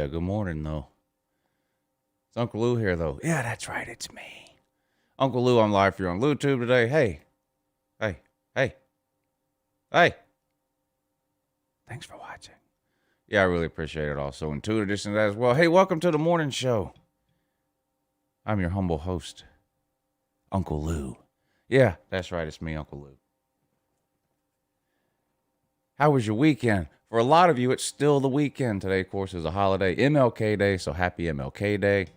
Yeah, good morning, though. It's Uncle Lou here, though. Yeah, that's right. It's me. Uncle Lou, I'm live for you on LouTube today. Hey, hey, hey, hey. Thanks for watching. Yeah, I really appreciate it also. And two additions to that as well. Hey, welcome to the morning show. I'm your humble host, Uncle Lou. Yeah, that's right. It's me, Uncle Lou. How was your weekend? For a lot of you, it's still the weekend. Today, of course, is a holiday, MLK Day, so happy MLK Day.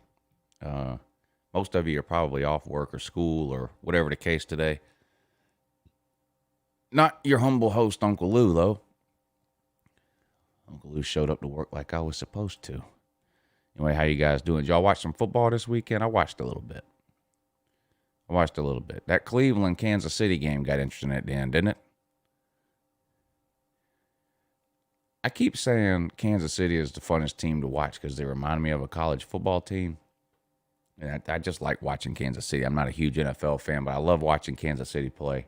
Most of you are probably off work or school or whatever the case today. Not your humble host, Uncle Lou, though. Uncle Lou showed up to work like I was supposed to. Anyway, how you guys doing? Did y'all watch some football this weekend? I watched a little bit. That Cleveland-Kansas City game got interesting at the end, didn't it? I keep saying Kansas City is the funnest team to watch because they remind me of a college football team. And I just like watching Kansas City. I'm not a huge NFL fan, but I love watching Kansas City play.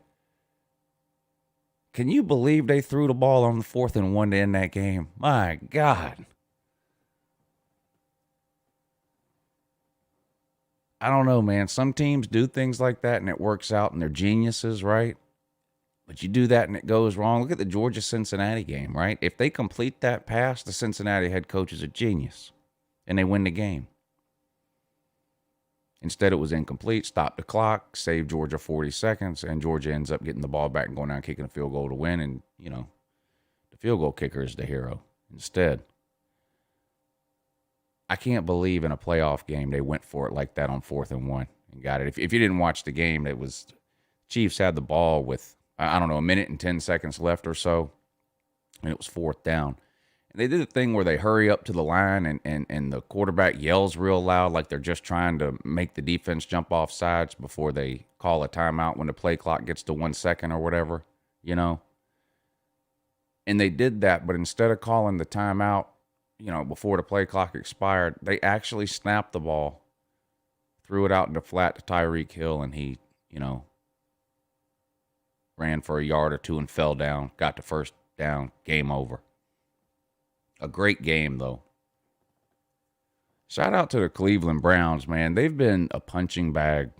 Can you believe they threw the ball on the 4th and 1 to end that game? My God. I don't know, man. Some teams do things like that and it works out and they're geniuses, right? But you do that and it goes wrong. Look at the Georgia-Cincinnati game, right? If they complete that pass, the Cincinnati head coach is a genius and they win the game. Instead, it was incomplete, stopped the clock, saved Georgia 40 seconds, and Georgia ends up getting the ball back and going down kicking a field goal to win. And, you know, the field goal kicker is the hero instead. I can't believe in a playoff game they went for it like that on 4th and 1 and got it. If you didn't watch the game, it was Chiefs had the ball with, I don't know, a minute and 10 seconds left or so, and it was 4th down. They did a thing where they hurry up to the line and the quarterback yells real loud like they're just trying to make the defense jump off sides before they call a timeout when the play clock gets to 1 second or whatever, you know. And they did that, but instead of calling the timeout, you know, before the play clock expired, they actually snapped the ball, threw it out in the flat to Tyreek Hill, and he, you know, ran for a yard or two and fell down, got the first down, game over. A great game, though. Shout out to the Cleveland Browns, man. They've been a punching bag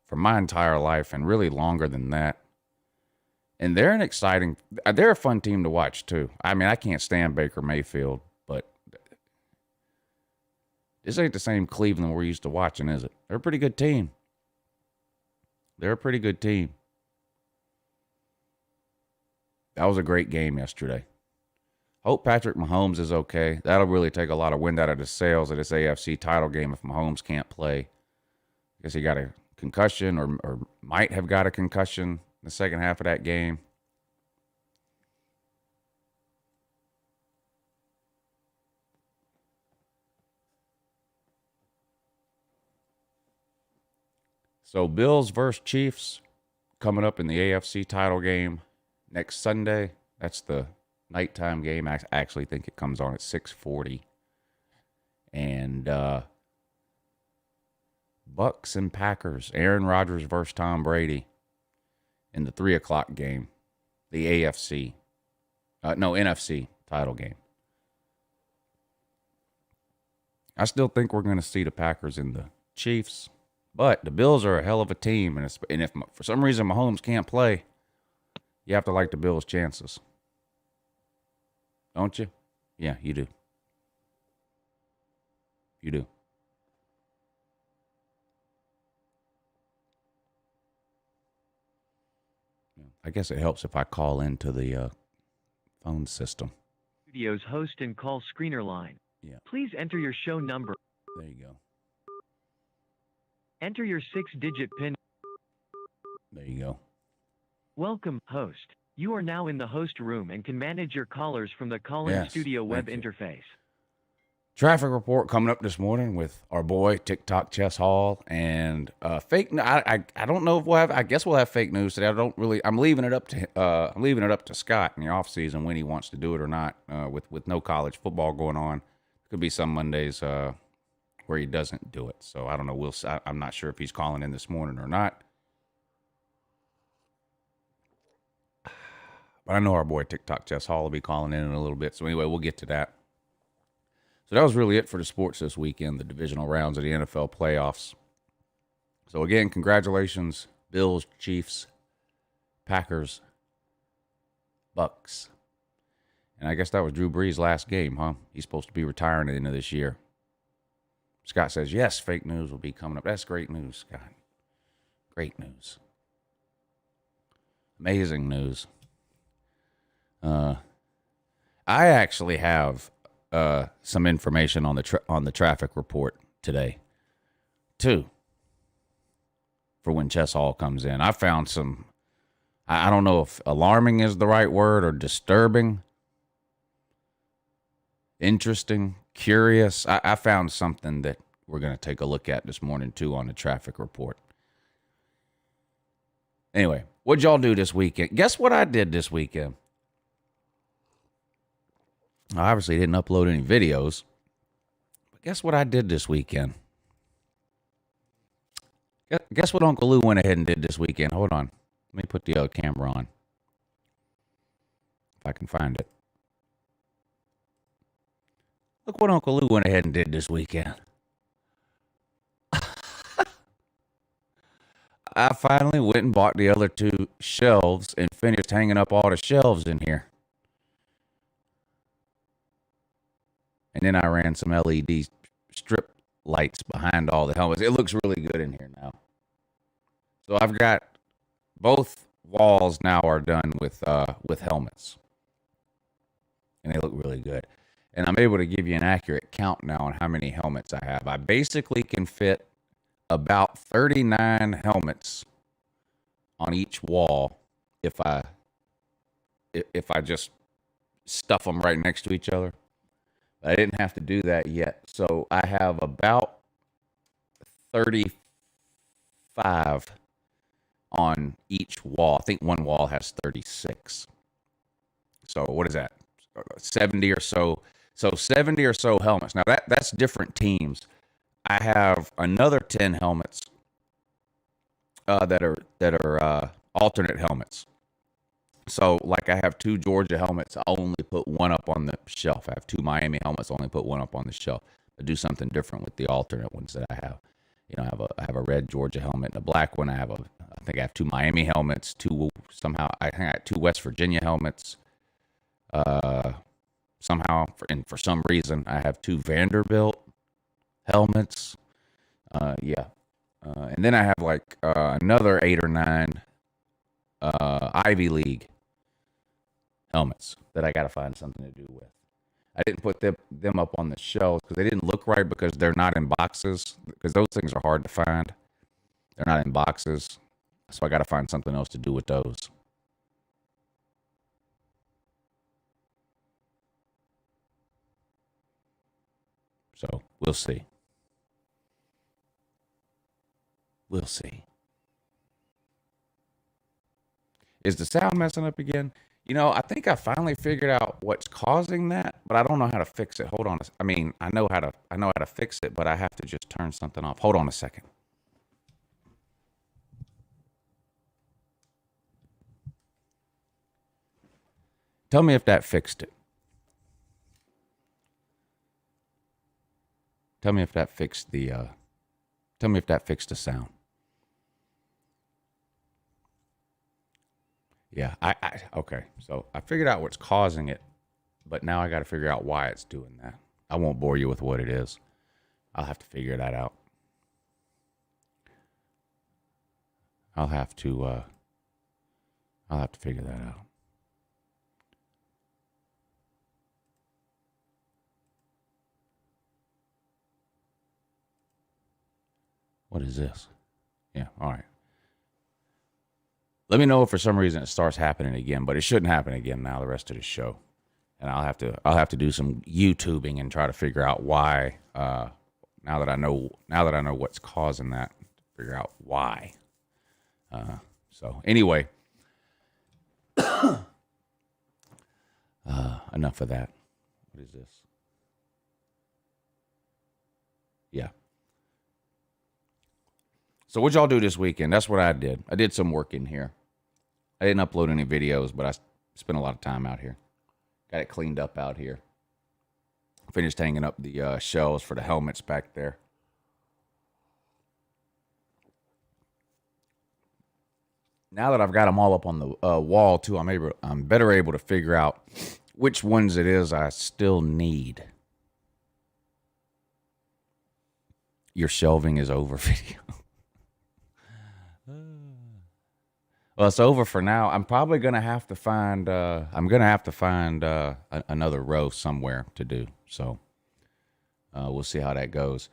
for my entire life and really longer than that. And they're they're a fun team to watch, too. I mean, I can't stand Baker Mayfield, but this ain't the same Cleveland we're used to watching, is it? They're a pretty good team. That was a great game yesterday. Hope Patrick Mahomes is okay. That'll really take a lot of wind out of the sails of this AFC title game if Mahomes can't play. I guess he got a concussion or might have got a concussion in the second half of that game. So Bills versus Chiefs coming up in the AFC title game next Sunday. That's the nighttime game. I actually think it comes on at 6:40. And BUCS and Packers. Aaron Rodgers versus Tom Brady in the 3 o'clock game. The NFC. NFC title game. I still think we're going to see the Packers and the Chiefs. But the Bills are a hell of a team. And if for some reason Mahomes can't play, you have to like the Bills' chances. Don't you? Yeah, you do. You do. I guess it helps if I call into the phone system. Studio's host and call screener line. Yeah. Please enter your show number. There you go. Enter your 6-digit PIN. There you go. Welcome, host. You are now in the host room and can manage your callers from the call-in studio web interface. Traffic report coming up this morning with our boy TikTok Chess Hall and fake. I don't know if we'll have. I guess we'll have fake news today. I'm leaving it up to Scott in the off season when he wants to do it or not. With no college football going on, could be some Mondays where he doesn't do it. So I don't know. I'm not sure if he's calling in this morning or not. But I know our boy TikTok Chess Hall will be calling in a little bit. So anyway, we'll get to that. So that was really it for the sports this weekend, the divisional rounds of the NFL playoffs. So again, congratulations, Bills, Chiefs, Packers, BUCS. And I guess that was Drew Brees' last game, huh? He's supposed to be retiring at the end of this year. Scott says, yes, fake news will be coming up. That's great news, Scott. Great news. Amazing news. I actually have some information on the traffic report today, too, for when Chess Hall comes in. I found some, I don't know if alarming is the right word or disturbing, interesting, curious. I found something that we're going to take a look at this morning, too, on the traffic report. Anyway, what'd y'all do this weekend? Guess what I did this weekend? I obviously didn't upload any videos, but guess what I did this weekend? Guess what UncleLou went ahead and did this weekend? Hold on. Let me put the other camera on. If I can find it. Look what UncleLou went ahead and did this weekend. I finally went and bought the other two shelves and finished hanging up all the shelves in here. And then I ran some LED strip lights behind all the helmets. It looks really good in here now. So I've got both walls now are done with helmets. And they look really good. And I'm able to give you an accurate count now on how many helmets I have. I basically can fit about 39 helmets on each wall if I just stuff them right next to each other. I didn't have to do that yet. So I have about 35 on each wall. I think one wall has 36. So what is that? 70 or so. So 70 or so helmets. Now that's different teams. I have another 10 helmets that are alternate helmets. So, like, I have 2 Georgia helmets. I'll only put one up on the shelf. I have 2 Miami helmets. I'll only put one up on the shelf. I do something different with the alternate ones that I have. You know, I have a red Georgia helmet and a black one. I think I have 2 Miami helmets. I think I got 2 West Virginia helmets. Somehow, for some reason, I have 2 Vanderbilt helmets. And then I have like another 8 or 9 Ivy League helmets that I got to find something to do with. I didn't put them up on the shelves because they didn't look right because they're not in boxes, because those things are hard to find. They're not in boxes. So I got to find something else to do with those. So we'll see. We'll see. Is the sound messing up again? You know, I think I finally figured out what's causing that, but I don't know how to fix it. Hold on. I mean, I know how to fix it, but I have to just turn something off. Hold on a second. Tell me if that fixed it. Tell me if that fixed the sound. Yeah, okay. So I figured out what's causing it, but now I got to figure out why it's doing that. I won't bore you with what it is. I'll have to figure that out. I'll have to figure that out. What is this? Yeah, all right. Let me know if for some reason it starts happening again, but it shouldn't happen again now the rest of the show. And I'll have to do some YouTubing and try to figure out why. Now that I know what's causing that, figure out why. So anyway, enough of that. What is this? Yeah. So what'd y'all do this weekend? That's what I did. I did some work in here. I didn't upload any videos, but I spent a lot of time out here. Got it cleaned up out here. Finished hanging up the shelves for the helmets back there. Now that I've got them all up on the wall too, I'm better able to figure out which ones it is I still need. Your shelving is over video. Well, it's over for now. I'm probably gonna have to find. Another row somewhere to do. So we'll see how that goes.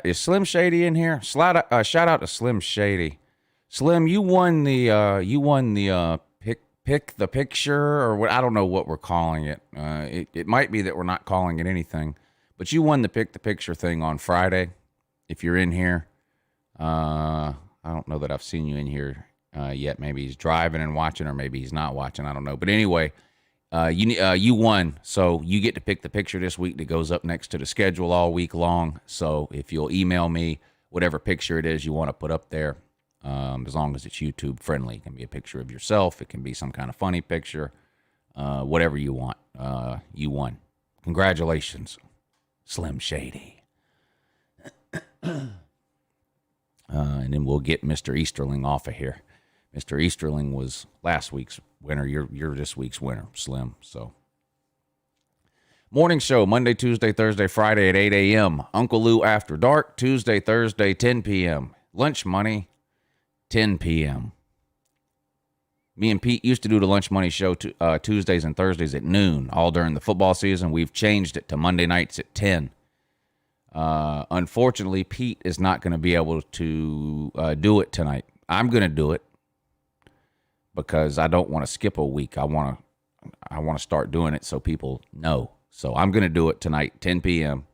Is Slim Shady in here? Shout out to Slim Shady. Slim, you won the pick the picture, or what? I don't know what we're calling it. It might be that we're not calling it anything, but you won the pick the picture thing on Friday. If you're in here, I don't know that I've seen you in here yet. Maybe he's driving and watching, or maybe he's not watching. I don't know. But anyway, you won, so you get to pick the picture this week that goes up next to the schedule all week long. So if you'll email me whatever picture it is you want to put up there, as long as it's YouTube friendly. It can be a picture of yourself. It can be some kind of funny picture, whatever you want. You won. Congratulations, Slim Shady. And then we'll get Mr. Easterling off of here. Mr. Easterling was last week's winner. You're this week's winner, Slim. So, morning show, Monday, Tuesday, Thursday, Friday at 8 a.m. Uncle Lou After Dark, Tuesday, Thursday, 10 p.m. Lunch Money, 10 p.m. Me and Pete used to do the Lunch Money show Tuesdays and Thursdays at noon, all during the football season. We've changed it to Monday nights at 10. Unfortunately, Pete is not going to be able to do it tonight. I'm going to do it because I don't want to skip a week. I want to start doing it so people know. So I'm going to do it tonight, 10 p.m.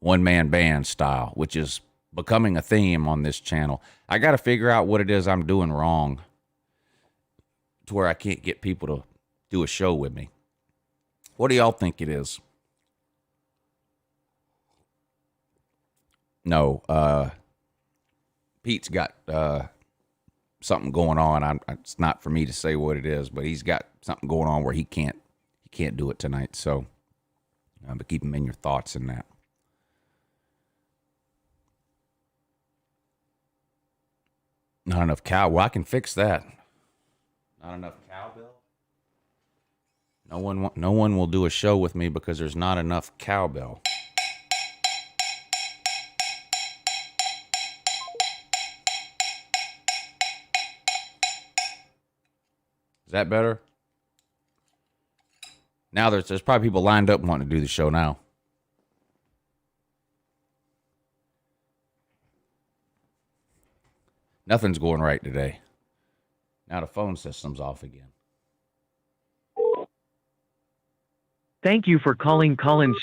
One-man band style, which is becoming a theme on this channel. I got to figure out what it is I'm doing wrong to where I can't get people to do a show with me. What do y'all think it is? No, Pete's got something going on. It's not for me to say what it is, but he's got something going on where he can't do it tonight. So, but keep him in your thoughts in that. Not enough cow. Well, I can fix that. Not enough cowbell. No one will do a show with me because there's not enough cowbell. Is that better? Now there's probably people lined up wanting to do the show now. Nothing's going right today. Now the phone system's off again. Thank you for calling Collins.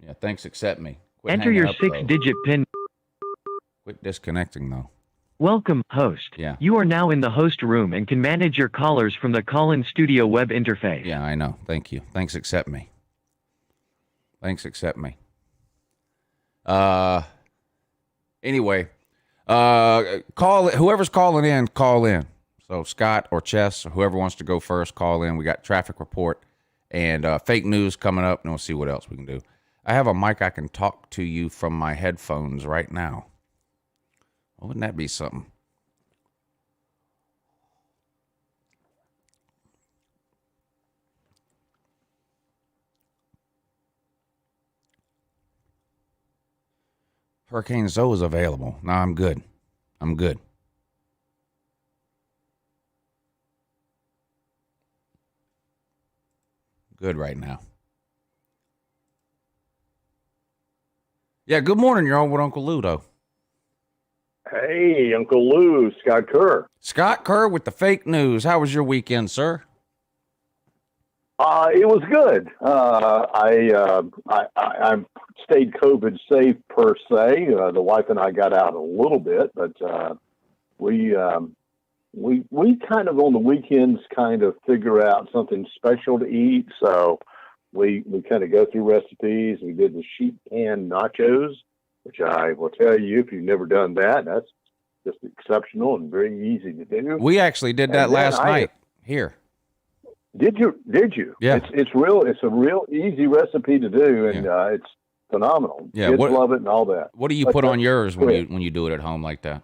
Yeah, thanks. Accept me. Quit Enter your up, 6-digit PIN. Quit disconnecting, though. Welcome, host. Yeah. You are now in the host room and can manage your callers from the Collins Studio web interface. Yeah, I know. Thank you. Thanks. Accept me. Thanks. Accept me. Anyway, call it. Whoever's calling in, call in. So Scott or Chess or whoever wants to go first, call in. We got traffic report and fake news coming up, and we'll see what else we can do. I have a mic I can talk to you from my headphones right now. Wouldn't that be something? Hurricane Zoe is available. No, I'm good. I'm good. Good right now. Yeah, good morning. You're on with Uncle Lou, though. Hey, Uncle Lou, Scott Kerr. Scott Kerr with the fake news. How was your weekend, sir? It was good. I stayed COVID safe per se. The wife and I got out a little bit, but we kind of on the weekends kind of figure out something special to eat. So we kind of go through recipes. We did the sheep pan nachos, which I will tell you, if you've never done that, that's just exceptional and very easy to do. We actually did that last night here. Did you? Yeah. It's a real easy recipe to do, and it's phenomenal. Yeah. Kids love it and all that. What do you put on yours when you do it at home like that?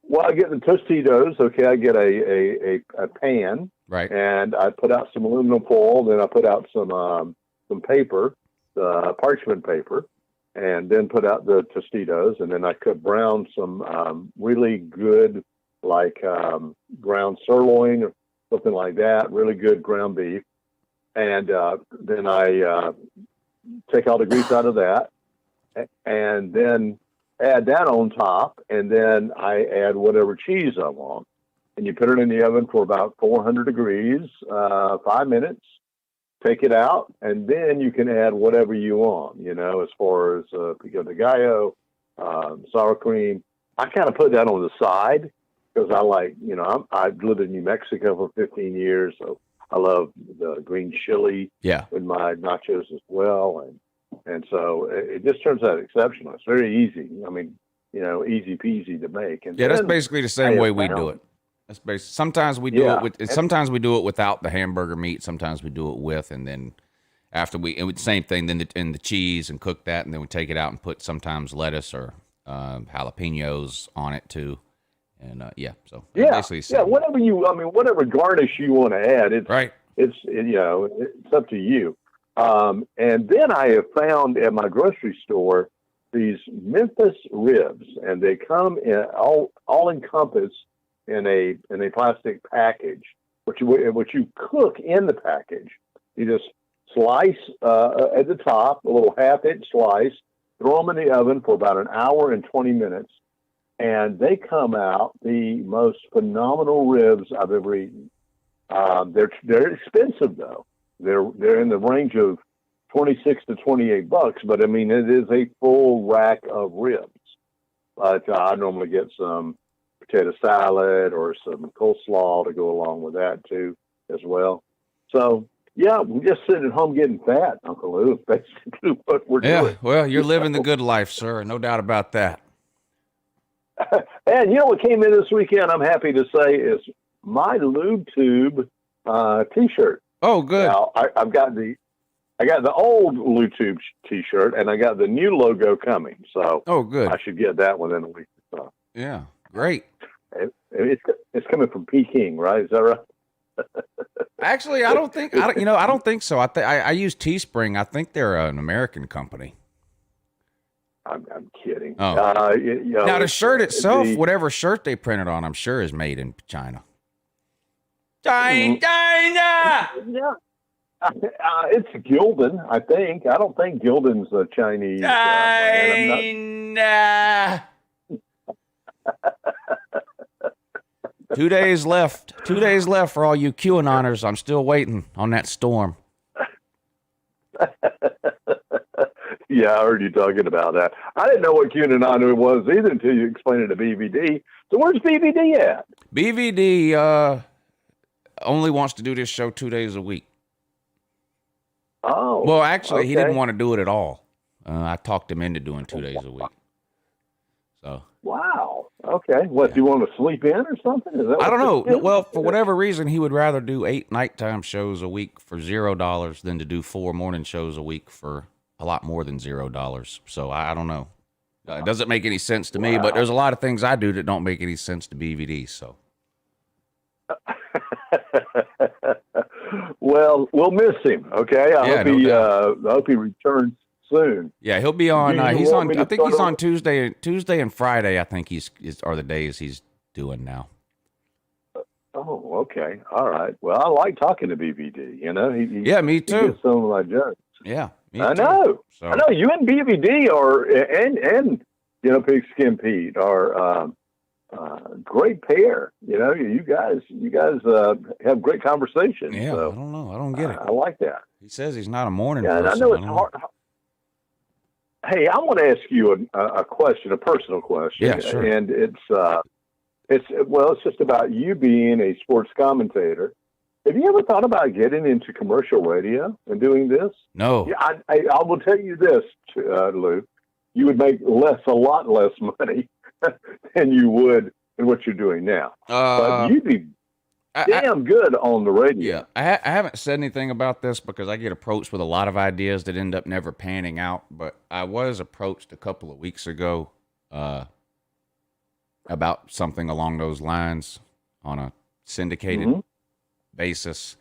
Well, I get the Tostitos. Okay, I get a pan, Right, and I put out some aluminum foil. Then I put out some paper, parchment paper, and then put out the Tostitos. And then I could brown some really good, like ground sirloin or something like that. Really good ground beef, and then I take all the grease out of that, and then add that on top, and then I add whatever cheese I want, and you put it in the oven for about 400 degrees, 5 minutes, take it out, and then you can add whatever you want, as far as pico de gallo, sour cream. I kind of put that on the side because I like, I've lived in New Mexico for 15 years, so I love the green chili with my nachos as well, and so it just turns out exceptional. It's very easy. I mean, easy peasy to make. And that's basically the same way we do it. That's basically, sometimes we do it with. Sometimes we do it without the hamburger meat. Sometimes we do it with, and then after same thing. Then the cheese and cook that, and then we take it out and put sometimes lettuce or jalapenos on it too. And whatever garnish you want to add. It's right. It's up to you. And then I have found at my grocery store these Memphis ribs, and they come in all encompassed in a plastic package, which you cook in the package. You just slice at the top, a little half-inch slice, throw them in the oven for about an hour and 20 minutes, and they come out the most phenomenal ribs I've ever eaten. They're expensive though. They're in the range of $26 to $28, but I mean it is a full rack of ribs. But I normally get some potato salad or some coleslaw to go along with that too, as well. So yeah, we're just sitting at home getting fat, Uncle Lou. That's basically what we're doing. Yeah, well, you're living the good life, sir. No doubt about that. And what came in this weekend, I'm happy to say, is my Lube Tube T-shirt. Oh, good. Now, I got the old Lube Tube T-shirt, and I got the new logo coming. So, good. I should get that within a week or so. Yeah, great. It's coming from Peking, right? Is that right? Actually, I don't think so. I use Teespring. I think they're an American company. I'm kidding. Oh. Now the shirt itself, whatever shirt they printed on, I'm sure is made in China. China. Yeah. It's Gildan, I think. I don't think Gildan's a Chinese brand. 2 days left. 2 days left for all you QAnoners. I'm still waiting on that storm. Yeah, I heard you talking about that. I didn't know what QAnon was either until you explained it to BVD. So where's BVD at? BVD only wants to do this show 2 days a week. Oh. Well, actually, he didn't want to do it at all. I talked him into doing 2 days a week. So. Wow. Okay. What, do you want to sleep in or something? I don't know. Well, for whatever reason, he would rather do 8 nighttime shows a week for $0 than to do 4 morning shows a week for a lot more than $0. So I don't know. It doesn't make any sense to me, but there's a lot of things I do that don't make any sense to BVD. So. Well, we'll miss him. Okay. I hope he returns soon. Yeah, he'll be on. He's on. I think he's on Tuesday and Friday. I think are the days he's doing now. Oh, okay. All right. Well, I like talking to BVD. Yeah, me too. He gets some of my jokes. Yeah, I know. So. I know. You and BVD are, and Pigskin Pete are great pair. You guys have great conversations. Yeah, so, I don't know. I don't get it. I like that. He says he's not a morning person. I know it's hard. Hey, I want to ask you a question, a personal question. Yeah, sure. And it's just about you being a sports commentator. Have you ever thought about getting into commercial radio and doing this? No. Yeah, I will tell you this, Lou. You would make a lot less money than you would in what you're doing now. But you'd be damn good on the radio. Yeah, I haven't said anything about this because I get approached with a lot of ideas that end up never panning out. But I was approached a couple of weeks ago about something along those lines on a syndicated basis.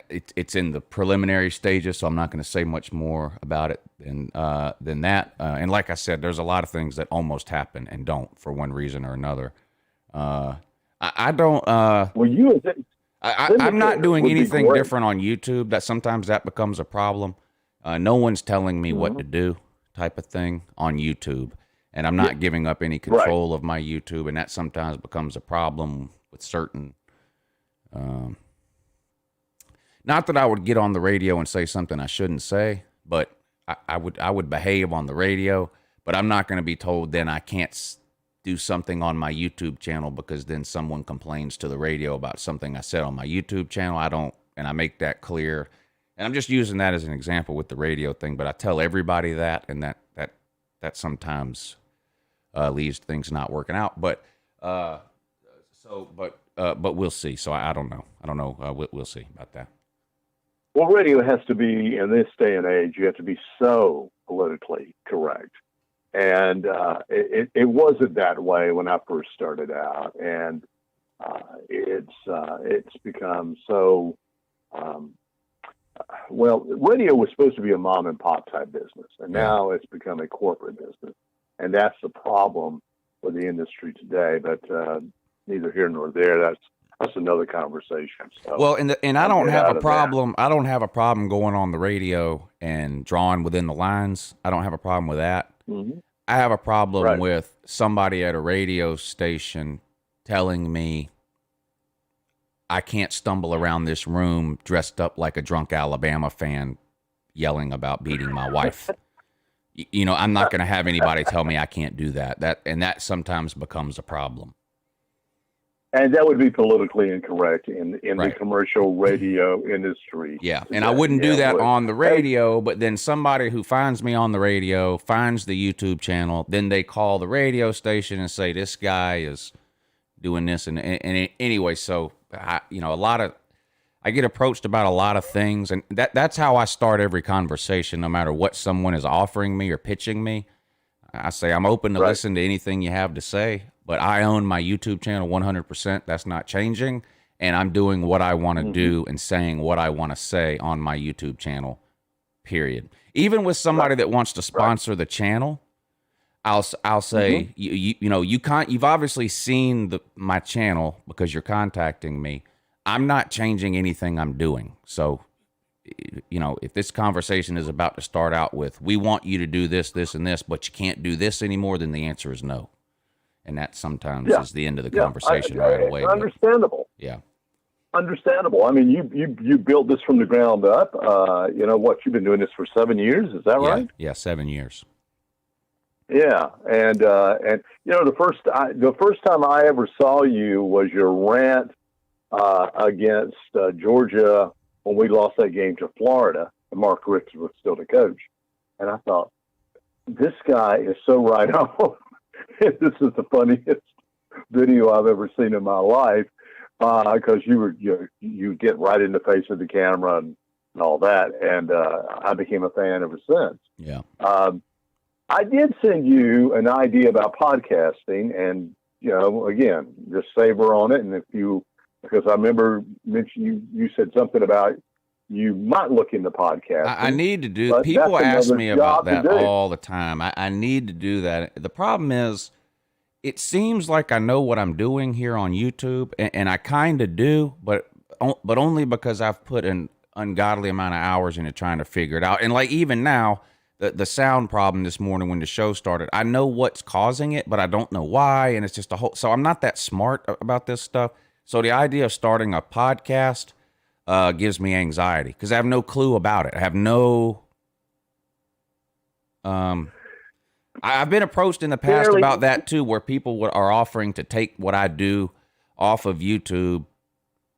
It's in the preliminary stages, so I'm not going to say much more about it than that. And like I said, there's a lot of things that almost happen and don't for one reason or another. I don't. Well, I'm not doing anything different on YouTube. That sometimes that becomes a problem. No one's telling me what to do, type of thing on YouTube, and I'm not giving up any control of my YouTube, and that sometimes becomes a problem with certain. Not that I would get on the radio and say something I shouldn't say, but I would behave on the radio, but I'm not going to be told then I can't do something on my YouTube channel because then someone complains to the radio about something I said on my YouTube channel. I don't, and I make that clear. And I'm just using that as an example with the radio thing, but I tell everybody that, and that sometimes leaves things not working out. But but we'll see. So I don't know. We'll see about that. Well, radio has to be, in this day and age, you have to be so politically correct. And it wasn't that way when I first started out. And it's become so, well, radio was supposed to be a mom and pop type business. And now it's become a corporate business. And that's the problem with the industry today. But neither here nor there. That's another conversation. So, well, and I don't have a problem. I don't have a problem going on the radio and drawing within the lines. I don't have a problem with that. Mm-hmm. I have a problem with somebody at a radio station telling me I can't stumble around this room dressed up like a drunk Alabama fan yelling about beating my wife. You know, I'm not going to have anybody tell me I can't do that. That sometimes becomes a problem. And that would be politically incorrect in the commercial radio industry. Yeah, and I wouldn't do that on the radio, but then somebody who finds me on the radio finds the YouTube channel, then they call the radio station and say, this guy is doing this. And anyway, so, I get approached about a lot of things, and that's how I start every conversation, no matter what someone is offering me or pitching me. I say, I'm open to listen to anything you have to say. But I own my YouTube channel 100%. That's not changing. And I'm doing what I want to do and saying what I want to say on my YouTube channel, period. Even with somebody that wants to sponsor the channel, I'll say, you've obviously seen my channel because you're contacting me. I'm not changing anything I'm doing. So, if this conversation is about to start out with, we want you to do this, this, and this, but you can't do this anymore, then the answer is no. And that sometimes is the end of the conversation right away. Understandable. Understandable. I mean, you built this from the ground up. You've been doing this for 7 years. Is that right? Yeah, 7 years. Yeah, and the first time I ever saw you was your rant against Georgia when we lost that game to Florida, and Mark Richt was still the coach. And I thought, this guy is so right on. This is the funniest video I've ever seen in my life, because you get right in the face of the camera and all that, and I became a fan ever since. Yeah. I did send you an idea about podcasting, and again, just savor on it. And because I remember you said something about you might look into podcasting. I need to do. People ask me about that all the time. I need to do that. The problem is, it seems like I know what I'm doing here on YouTube, and I kind of do, but only because I've put an ungodly amount of hours into trying to figure it out. And like even now, the sound problem this morning when the show started, I know what's causing it, but I don't know why, and it's just a whole. So I'm not that smart about this stuff. So the idea of starting a podcast gives me anxiety because I have no clue about it. I have no. I've been approached in the past about that too, where people are offering to take what I do off of YouTube,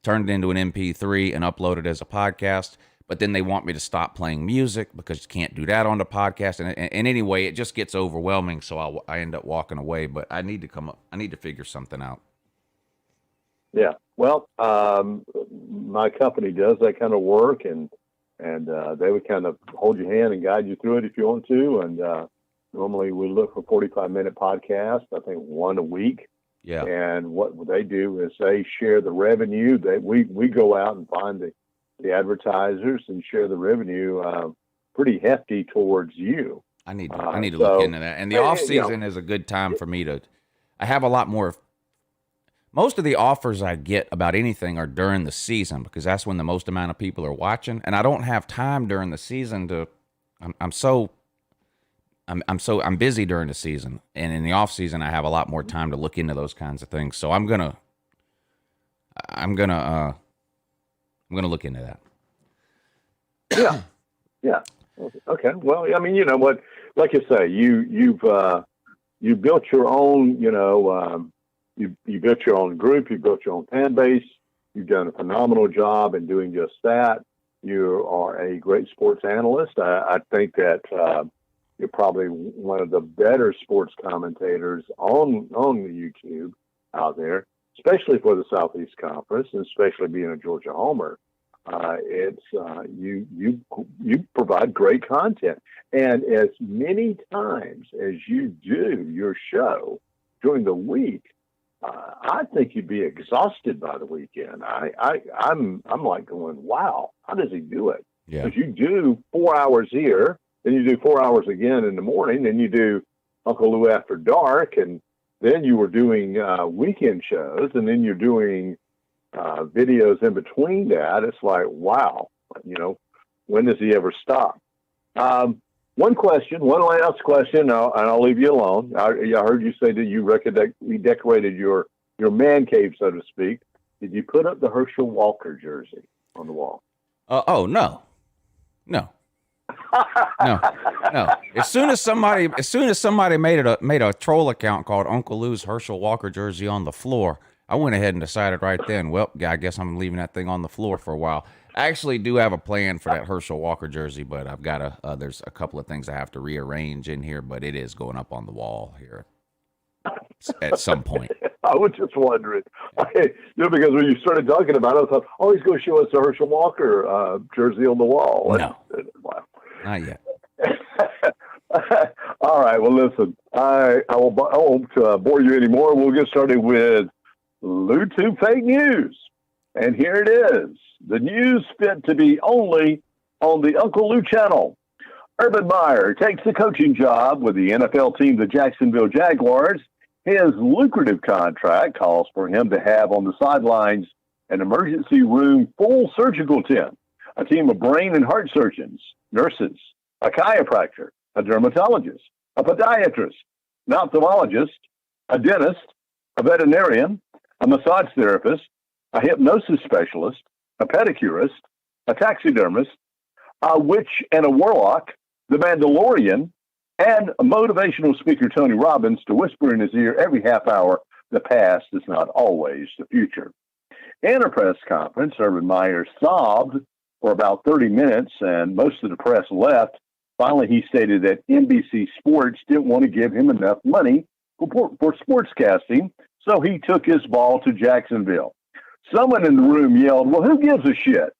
turn it into an MP3, and upload it as a podcast. But then they want me to stop playing music because you can't do that on the podcast. And anyway, it just gets overwhelming, so I end up walking away. But I need to figure something out. Yeah. Well, my company does that kind of work, and they would kind of hold your hand and guide you through it if you want to. And normally we look for 45-minute podcasts, I think one a week. Yeah. And what they do is they share the revenue. We go out and find the advertisers and share the revenue pretty hefty towards you. I need to look into that. And the off season is a good time for me I have a lot more. Most of the offers I get about anything are during the season because that's when the most amount of people are watching. And I don't have time during the season I'm busy during the season, and in the off season I have a lot more time to look into those kinds of things. So I'm gonna look into that. Yeah. Yeah. Okay. Well, I mean, you know what, like you say, you built your own, you built your own group, you built your own fan base. You've done a phenomenal job in doing just that. You are a great sports analyst. I think that, you're probably one of the better sports commentators on the YouTube out there, especially for the Southeast Conference, and especially being a Georgia homer. You provide great content, and as many times as you do your show during the week, I think you'd be exhausted by the weekend. I'm like going, wow, how does he do it? Yeah. Because you do 4 hours here. Then you do 4 hours again in the morning. Then you do UncleLou After Dark. And then you were doing weekend shows. And then you're doing videos in between that. It's like, wow, when does he ever stop? One last question, and I'll leave you alone. I heard you say that you redecorated your man cave, so to speak. Did you put up the Herschel Walker jersey on the wall? No. No. As soon as somebody made a troll account called Uncle Lou's Herschel Walker jersey on the floor, I went ahead and decided right then, well, I guess I'm leaving that thing on the floor for a while. I actually do have a plan for that Herschel Walker jersey, but I've got there's a couple of things I have to rearrange in here, but it is going up on the wall here at some point. I was just wondering, because when you started talking about it, I thought, oh, he's going to show us the Herschel Walker jersey on the wall. No. Wow. Not yet. All right. Well, listen, I won't bore you anymore. We'll get started with LouTube fake news. And here it is. The news fit to be only on the UncleLou channel. Urban Meyer takes the coaching job with the NFL team, the Jacksonville Jaguars. His lucrative contract calls for him to have on the sidelines an emergency room full surgical tent, a team of brain and heart surgeons, nurses, a chiropractor, a dermatologist, a podiatrist, an ophthalmologist, a dentist, a veterinarian, a massage therapist, a hypnosis specialist, a pedicurist, a taxidermist, a witch and a warlock, the Mandalorian, and a motivational speaker, Tony Robbins, to whisper in his ear every half hour, the past is not always the future. In a press conference, Urban Meyer sobbed for about 30 minutes, and most of the press left. Finally, he stated that NBC Sports didn't want to give him enough money for sportscasting, so he took his ball to Jacksonville. Someone in the room yelled, well, who gives a shit?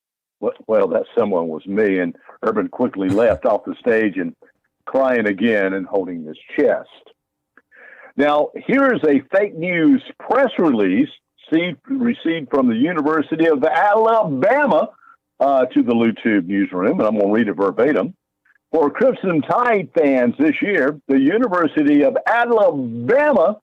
Well, that someone was me, and Urban quickly left off the stage and crying again and holding his chest. Now, here's a fake news press release received from the University of Alabama to the LouTube newsroom, and I'm going to read it verbatim. For Clemson Tide fans this year, the University of Alabama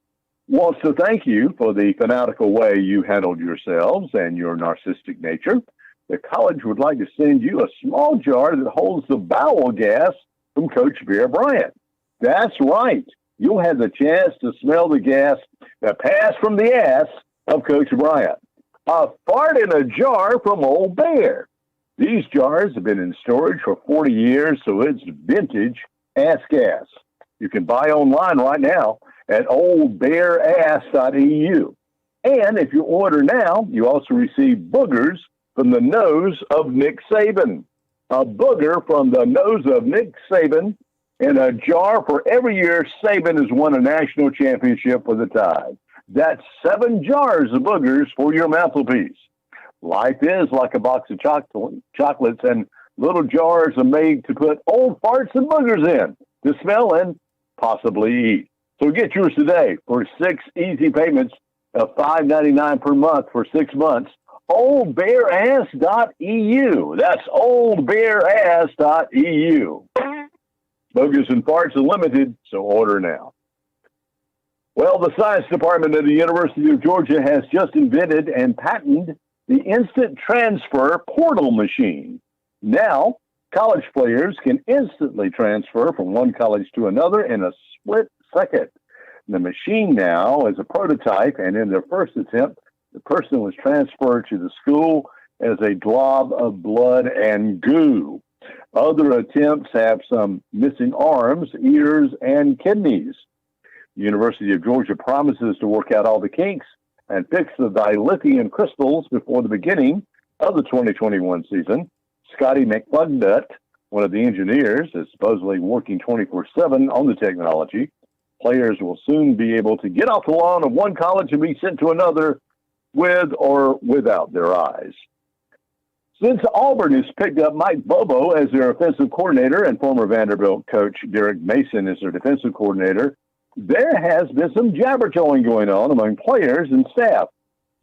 wants to thank you for the fanatical way you handled yourselves and your narcissistic nature. The college would like to send you a small jar that holds the bowel gas from Coach Bear Bryant. That's right. You'll have the chance to smell the gas that passed from the ass of Coach Bryant. A fart in a jar from Old Bear. These jars have been in storage for 40 years, so it's vintage ass gas. You can buy online right now at oldbearass.eu. And if you order now, you also receive boogers from the nose of Nick Saban. A booger from the nose of Nick Saban in a jar for every year Saban has won a national championship with the Tide. That's 7 jars of boogers for your mantelpiece. Life is like a box of chocolates, and little jars are made to put old farts and boogers in, to smell and possibly eat. So get yours today for 6 easy payments of $5.99 per month for 6 months. oldbearass.eu. That's oldbearass.eu. Boogers and farts are limited, so order now. Well, the science department at the University of Georgia has just invented and patented the instant transfer portal machine. Now, college players can instantly transfer from one college to another in a split second. The machine now is a prototype, and in their first attempt, the person was transferred to the school as a glob of blood and goo. Other attempts have some missing arms, ears, and kidneys. The University of Georgia promises to work out all the kinks and fix the dilithium crystals before the beginning of the 2021 season. Scotty McFugnut, one of the engineers, is supposedly working 24/7 on the technology. Players will soon be able to get off the lawn of one college and be sent to another with or without their eyes. Since Auburn has picked up Mike Bobo as their offensive coordinator and former Vanderbilt coach Derek Mason as their defensive coordinator, there has been some jabber-jawing going on among players and staff.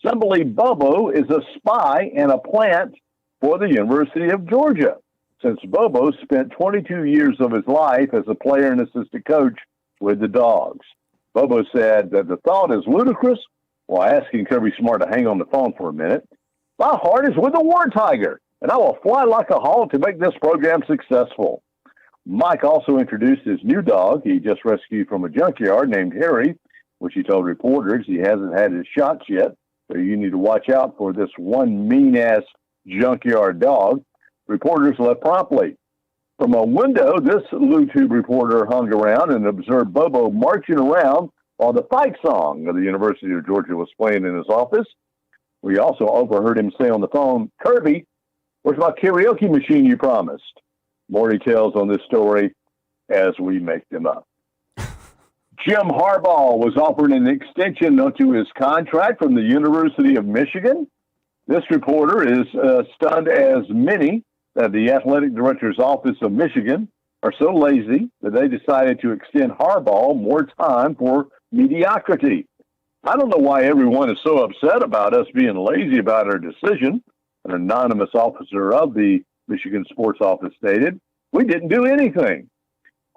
Some believe Bobo is a spy and a plant for the University of Georgia, since Bobo spent 22 years of his life as a player and assistant coach with the Dogs. Bobo said that the thought is ludicrous while asking Kirby Smart to hang on the phone for a minute. My heart is with the War Tiger, and I will fly like a hawk to make this program successful. Mike also introduced his new dog he just rescued from a junkyard named Harry, which he told reporters he hasn't had his shots yet, so you need to watch out for this one mean-ass junkyard dog. Reporters left promptly. From a window, this LouTube reporter hung around and observed Bobo marching around while the fight song of the University of Georgia was playing in his office. We also overheard him say on the phone, "Kirby, where's my karaoke machine you promised?" More details on this story as we make them up. Jim Harbaugh was offered an extension onto his contract from the University of Michigan. This reporter is stunned as many that the athletic director's office of Michigan are so lazy that they decided to extend Harbaugh more time for mediocrity. I don't know why everyone is so upset about us being lazy about our decision. An anonymous officer of the Michigan sports office stated, "We didn't do anything."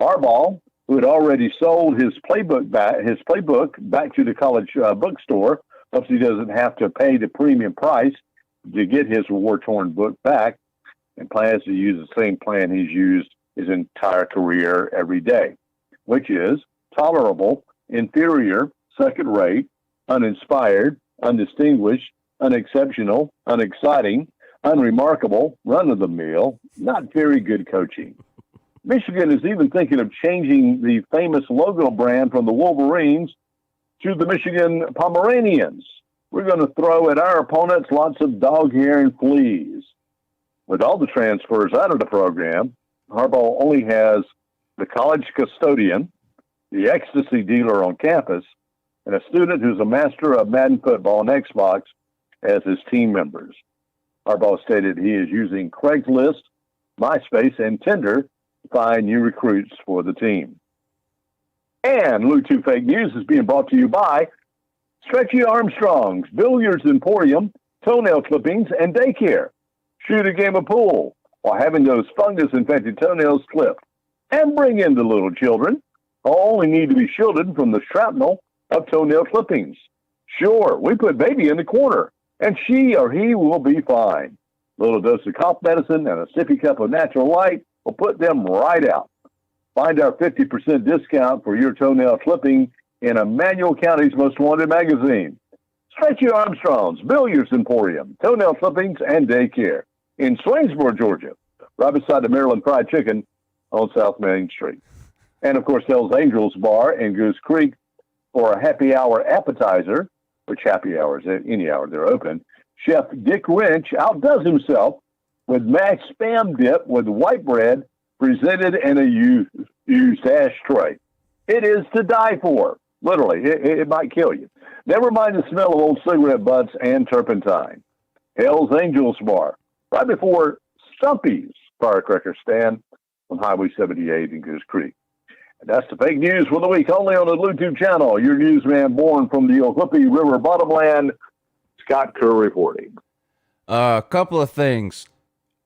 Harbaugh, who had already sold his playbook back to the college bookstore, hopes he doesn't have to pay the premium price to get his war-torn book back, and plans to use the same plan he's used his entire career every day, which is tolerable, inferior, second-rate, uninspired, undistinguished, unexceptional, unexciting, unremarkable, run-of-the-mill, not very good coaching. Michigan is even thinking of changing the famous logo brand from the Wolverines to the Michigan Pomeranians. We're going to throw at our opponents lots of dog hair and fleas. With all the transfers out of the program, Harbaugh only has the college custodian, the ecstasy dealer on campus, and a student who's a master of Madden football and Xbox as his team members. Harbaugh stated he is using Craigslist, MySpace, and Tinder to find new recruits for the team. And LouTube Fake News is being brought to you by Stretchy Armstrong's Billiards Emporium, Toenail Clippings, and Daycare. Shoot a game of pool while having those fungus-infected toenails clipped. And bring in the little children, who only need to be shielded from the shrapnel of toenail clippings. Sure, we put baby in the corner, and she or he will be fine. A little dose of cough medicine and a sippy cup of natural light will put them right out. Find our 50% discount for your toenail clipping in Emmanuel County's Most Wanted magazine. Stretchy Armstrong's Billiards Emporium, Toenail Clippings, and Daycare in Swainsboro, Georgia, right beside the Maryland Fried Chicken on South Main Street. And, of course, Hell's Angels Bar in Goose Creek for a happy hour appetizer, which happy hours, any hour they're open. Chef Dick Wrench outdoes himself with mashed spam dip with white bread presented in a used ashtray. It is to die for. Literally, it might kill you. Never mind the smell of old cigarette butts and turpentine. Hell's Angels Bar, right before Stumpy's Firecracker Stand on Highway 78 in Goose Creek. And that's the fake news for the week, only on the YouTube channel. Your newsman born from the Ohlippi River bottomland, Scott Kerr reporting. A couple of things.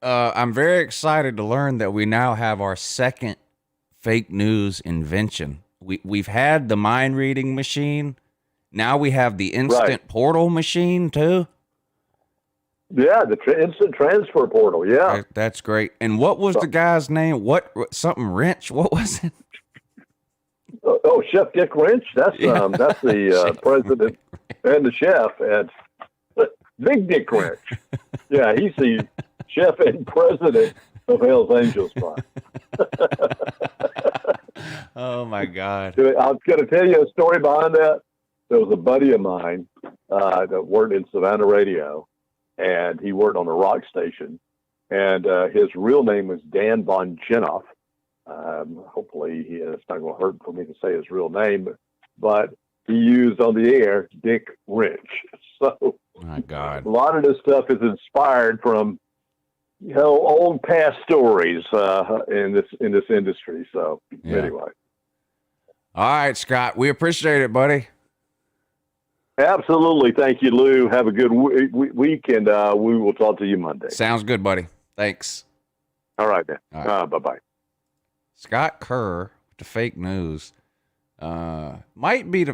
I'm very excited to learn that we now have our second fake news invention. We've had the mind reading machine. Now we have the instant portal machine too. Yeah, the instant transfer portal. Yeah, that's great. And what was the guy's name? What something Wrench? What was it? Oh, Chef Dick Wrench. That's the president and the chef at Big Dick Wrench. Yeah, he's the chef and president of Hell's Angels Bar. Oh my God! I was going to tell you a story behind that. There was a buddy of mine that worked in Savannah radio, and he worked on a rock station, and his real name was Dan Von Genoff. Hopefully it's not going to hurt for me to say his real name, but he used on the air Dick Wrench. So my God, a lot of this stuff is inspired from old past stories in this industry. So anyway, all right, Scott, we appreciate it, buddy. Absolutely, thank you, Lou. Have a good week, and we will talk to you Monday. Sounds good, buddy. Thanks. All right, then. Right. Bye-bye. Scott Kerr, the fake news, might be.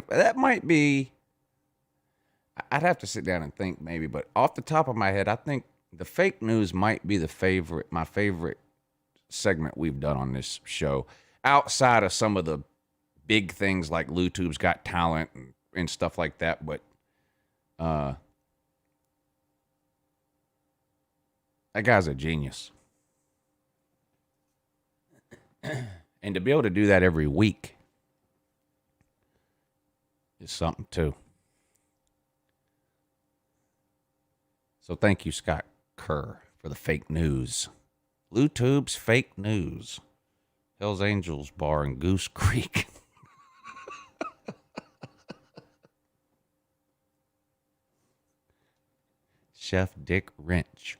I'd have to sit down and think maybe, but off the top of my head, I think the fake news might be my favorite segment we've done on this show, outside of some of the big things like YouTube's Got Talent and stuff like that. But that guy's a genius. And to be able to do that every week is something too. So thank you, Scott Kerr, for the fake news. YouTube's fake news. Hell's Angels Bar in Goose Creek. Chef Dick Wrench.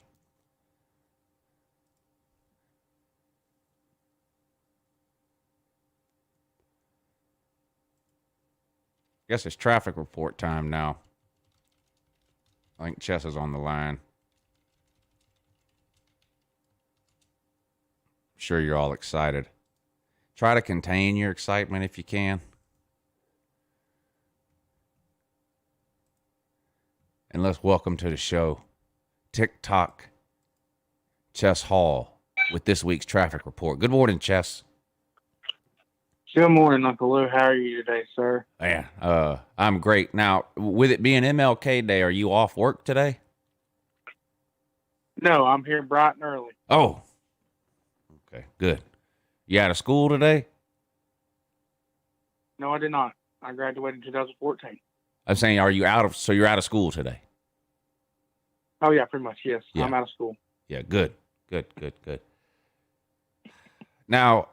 Guess it's traffic report time now. I think Chess is on the line. I'm sure you're all excited. Try to contain your excitement if you can. And let's welcome to the show TikTok Chess Hall with this week's traffic report. Good morning, Chess. Good morning, UncleLou. How are you today, sir? Yeah, I'm great. Now, with it being MLK Day, are you off work today? No, I'm here bright and early. Oh, okay, good. You out of school today? No, I did not. I graduated in 2014. I'm saying, you're out of school today? Oh, yeah, pretty much, yes. Yeah. I'm out of school. Yeah, good. Now,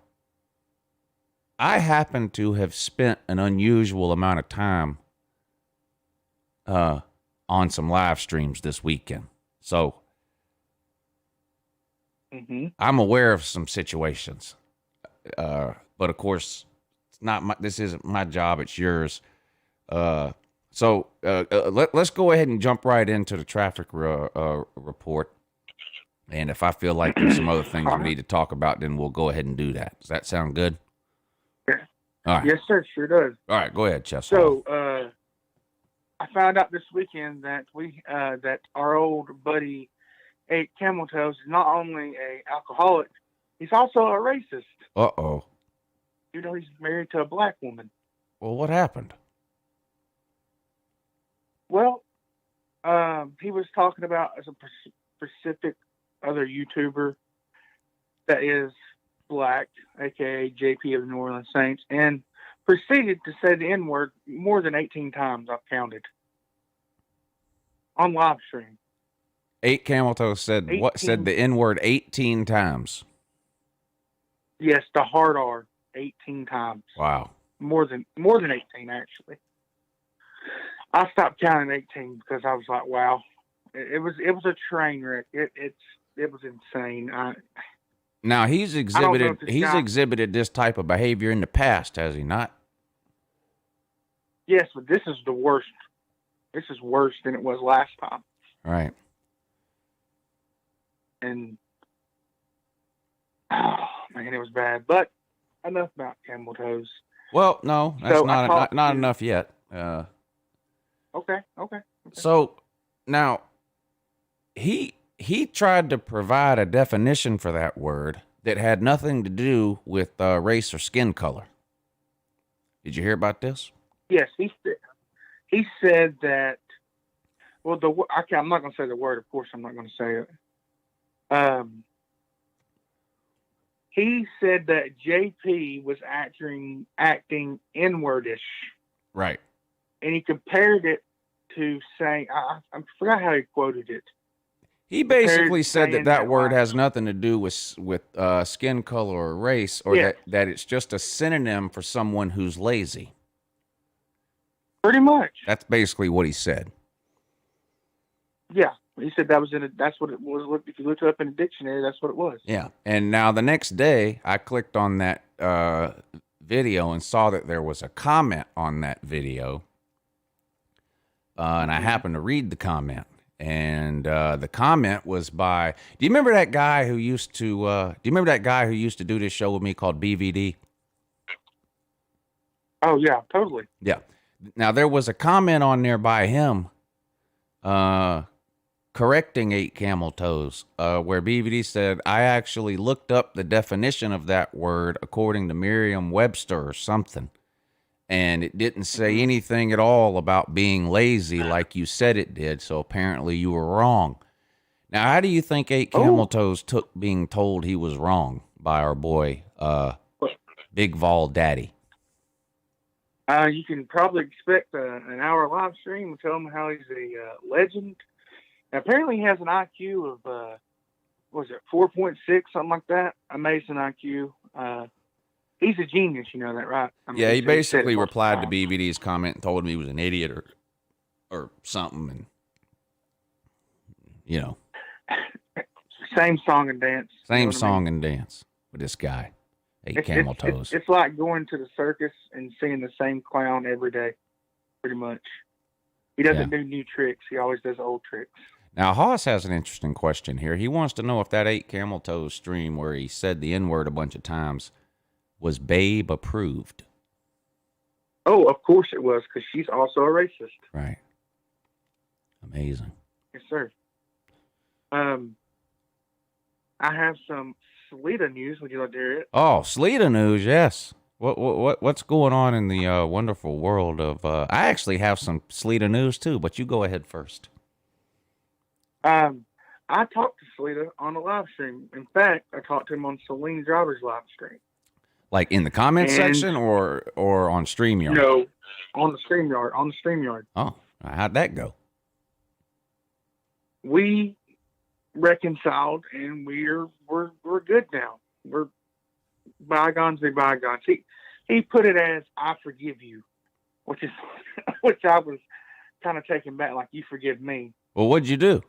I happen to have spent an unusual amount of time on some live streams this weekend. So I'm aware of some situations. But of course, this isn't my job, it's yours. So let's go ahead and jump right into the traffic report. And if I feel like there's some other things we need to talk about, then we'll go ahead and do that. Does that sound good? Yeah. All right. Yes, sir. Sure does. All right, go ahead, Chess. So I found out this weekend that that our old buddy 8 Camel Toes is not only a alcoholic, he's also a racist. Uh-oh. You know, he's married to a black woman. Well, what happened? Well, he was talking about as a specific other YouTuber that is black, aka JP of the New Orleans Saints, and proceeded to say the N-word more than 18 times. I've counted on live stream. 8 Camel Toe said 18. What? Said the N-word 18 times. Yes, the hard R 18 times. Wow. More than 18 actually. I stopped counting 18 because I was like, wow, it was a train wreck. It was insane. Now he's I don't know if exhibited this type of behavior in the past, has he not? Yes, but this is the worst. This is worse than it was last time. Right. And oh man, it was bad. But enough about camel toes. Well, no, that's So not enough yet. Okay. So now he tried to provide a definition for that word that had nothing to do with race or skin color. Did you hear about this? Yes, he said that. Well, I'm not going to say the word. Of course, I'm not going to say it. He said that JP was acting inwardish. Right. And he compared it to saying, I forgot how he quoted it. He basically said that word has nothing to do with skin color or race, or that it's just a synonym for someone who's lazy. Pretty much. That's basically what he said. Yeah. He said that's what it was. If you looked it up in the dictionary, that's what it was. Yeah. And now the next day, I clicked on that video and saw that there was a comment on that video. And I happened to read the comment. And the comment was by, do you remember that guy who used to do this show with me called BVD? Oh, yeah, totally. Yeah. Now, there was a comment on there by him correcting 8 camel toes, where BVD said, I actually looked up the definition of that word according to Merriam-Webster or something, and it didn't say anything at all about being lazy like you said it did, so apparently you were wrong. Now, how do you think 8 camel toes took being told he was wrong by our boy, Big Vol Daddy? You can probably expect an hour live stream and tell him how he's a legend. Apparently, he has an IQ of, 4.6, something like that. Amazing IQ. He's a genius, you know that, right? I mean, yeah, he basically replied to BVD's comment and told him he was an idiot or something, and you know. Same song and dance. Same song and dance with this guy. 8 camel toes. It's like going to the circus and seeing the same clown every day, pretty much. He doesn't do new tricks. He always does old tricks. Now, Haas has an interesting question here. He wants to know if that 8 camel toes stream where he said the N-word a bunch of times was Babe approved. Oh, of course it was, because she's also a racist. Right. Amazing. Yes, sir. I have some Salida news. Would you like to hear it? Oh, Salida news, yes. What's going on in the wonderful world of? I actually have some Salida news too, but you go ahead first. I talked to Salida on a live stream. In fact, I talked to him on Celine Driver's live stream. Like in the comment section or on StreamYard? No, on the StreamYard. Oh, how'd that go? We reconciled and we're good now. We're bygones be bygones. He put it as I forgive you, which I was kind of taken back, like you forgive me. Well, what'd you do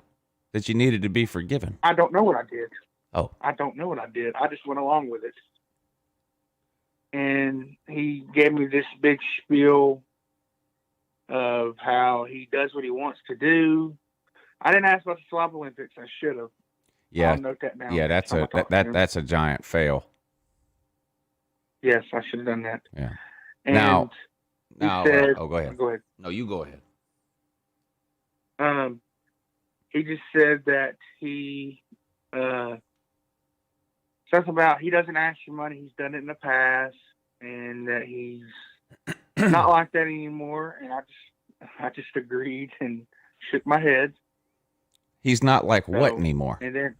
that you needed to be forgiven? I don't know what I did. Oh. I don't know what I did. I just went along with it. And he gave me this big spiel of how he does what he wants to do. I didn't ask about the Slob Olympics. I should have. Yeah. I'll note that down. Yeah, that's a giant fail. Yes, I should have done that. Yeah. And now, said, go ahead. Go ahead. No, you go ahead. He just said that he something about he doesn't ask for money. He's done it in the past, and that he's not like that anymore. And I just agreed and shook my head. He's not like what anymore? And then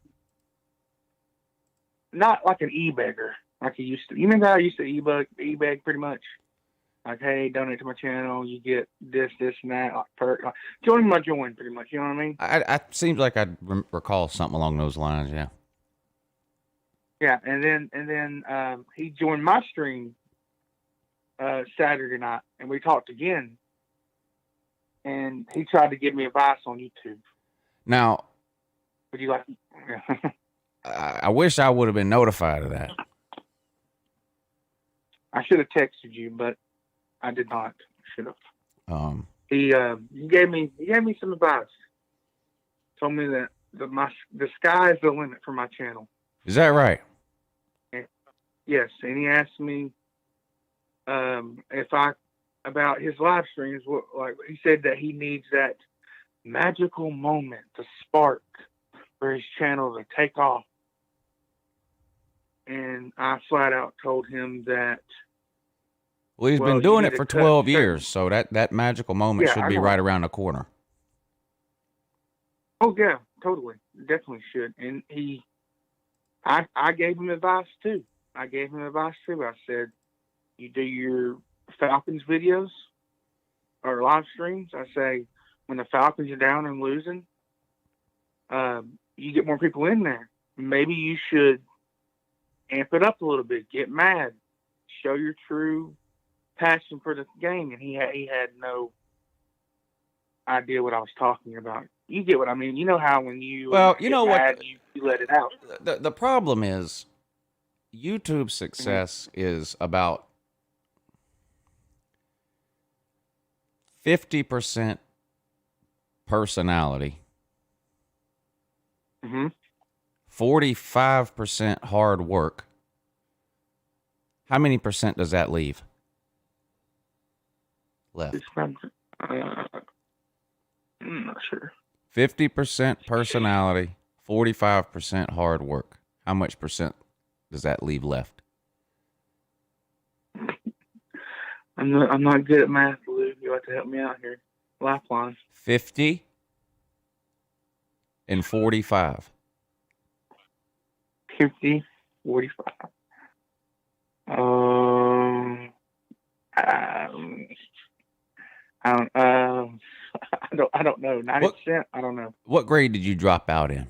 not like an e-beggar like he used to. You remember how I used to e-beg pretty much? Like, hey, donate to my channel. You get this, and that. Like, join my join, pretty much. You know what I mean? I seems like I recall something along those lines. Yeah. Yeah, and then he joined my stream Saturday night, and we talked again. And he tried to give me advice on YouTube. Now, Would you like? I wish I would have been notified of that. I should have texted you, but I did not. Should have. He gave me some advice. Told me that the sky is the limit for my channel. Is that right? Yes, and he asked me about his live streams. Like he said that he needs that magical moment, the spark, for his channel to take off. And I flat out told him that. Well, he's been doing it for 12 years, so that magical moment should be right around the corner. Oh yeah, totally, definitely should. And I gave him advice too. I said, you do your Falcons videos or live streams. I say, when the Falcons are down and losing, you get more people in there. Maybe you should amp it up a little bit, get mad, show your true passion for the game. And he had no idea what I was talking about. You get what I mean? You know how when you you let it out. The problem is YouTube's success is about 50% personality, 45% hard work. How many percent does that leave left? I'm not sure. 50% personality, 45% hard work. How much percent does that leave left? I'm not good at math, Lou. You have to help me out here. Lifeline. 50 and 45. 50, 45. I don't know. 90%? I don't know. What grade did you drop out in?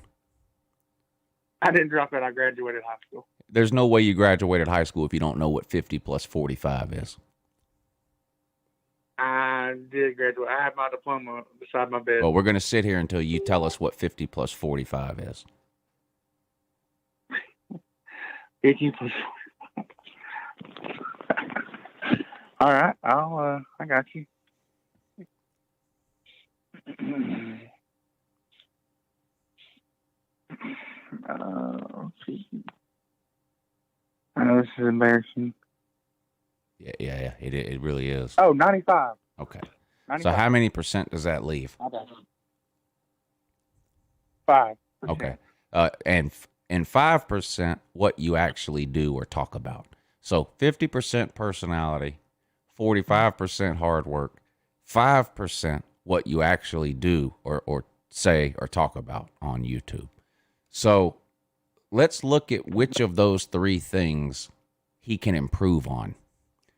I didn't drop out. I graduated high school. There's no way you graduated high school if you don't know what 50 plus 45 is. I did graduate. I have my diploma beside my bed. Well, we're going to sit here until you tell us what 50 plus 45 is. 50 plus 45. All right. I got you. I know this is embarrassing. Yeah, it really is. Oh, 95. Okay. 95. So how many percent does that leave? 5%. Okay. And 5% what you actually do or talk about. So 50% personality, 45% hard work, 5% what you actually do or say or talk about on YouTube. So let's look at which of those three things he can improve on.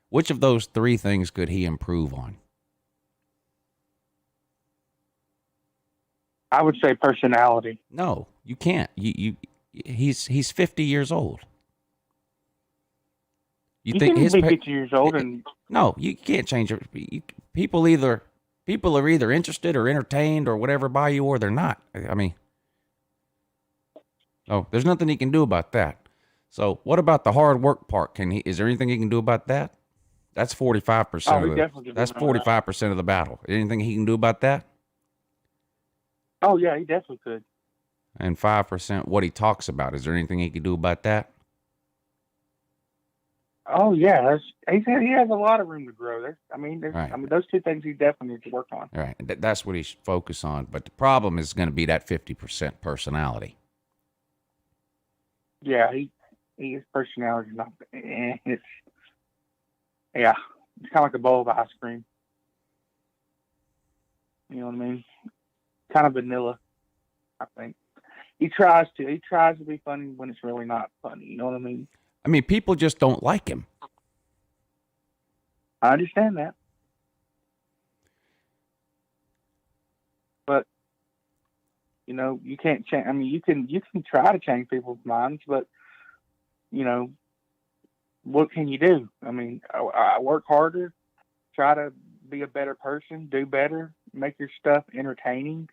Which of those three things could he improve on? I would say personality. No, you can't. He's 50 years old. You think he's 50 years old and no, you can't change it. People are either interested or entertained or whatever by you, or they're not. I mean, there's nothing he can do about that. So what about the hard work part? Is there anything he can do about that? That's 45%. That's 45% of the battle. Anything he can do about that? Oh yeah, he definitely could. And 5% what he talks about. Is there anything he can do about that? Oh yeah, he has a lot of room to grow. Right. Those two things he definitely needs to work on. All right, that's what he should focus on. But the problem is going to be that 50% personality. Yeah, his personality is not. It's kind of like a bowl of ice cream. You know what I mean? Kind of vanilla, I think. He tries to be funny when it's really not funny. You know what I mean? I mean, people just don't like him. I understand that. But, you can't change. I mean, you can try to change people's minds, but, what can you do? I mean, I work harder, try to be a better person, do better, make your stuff entertaining,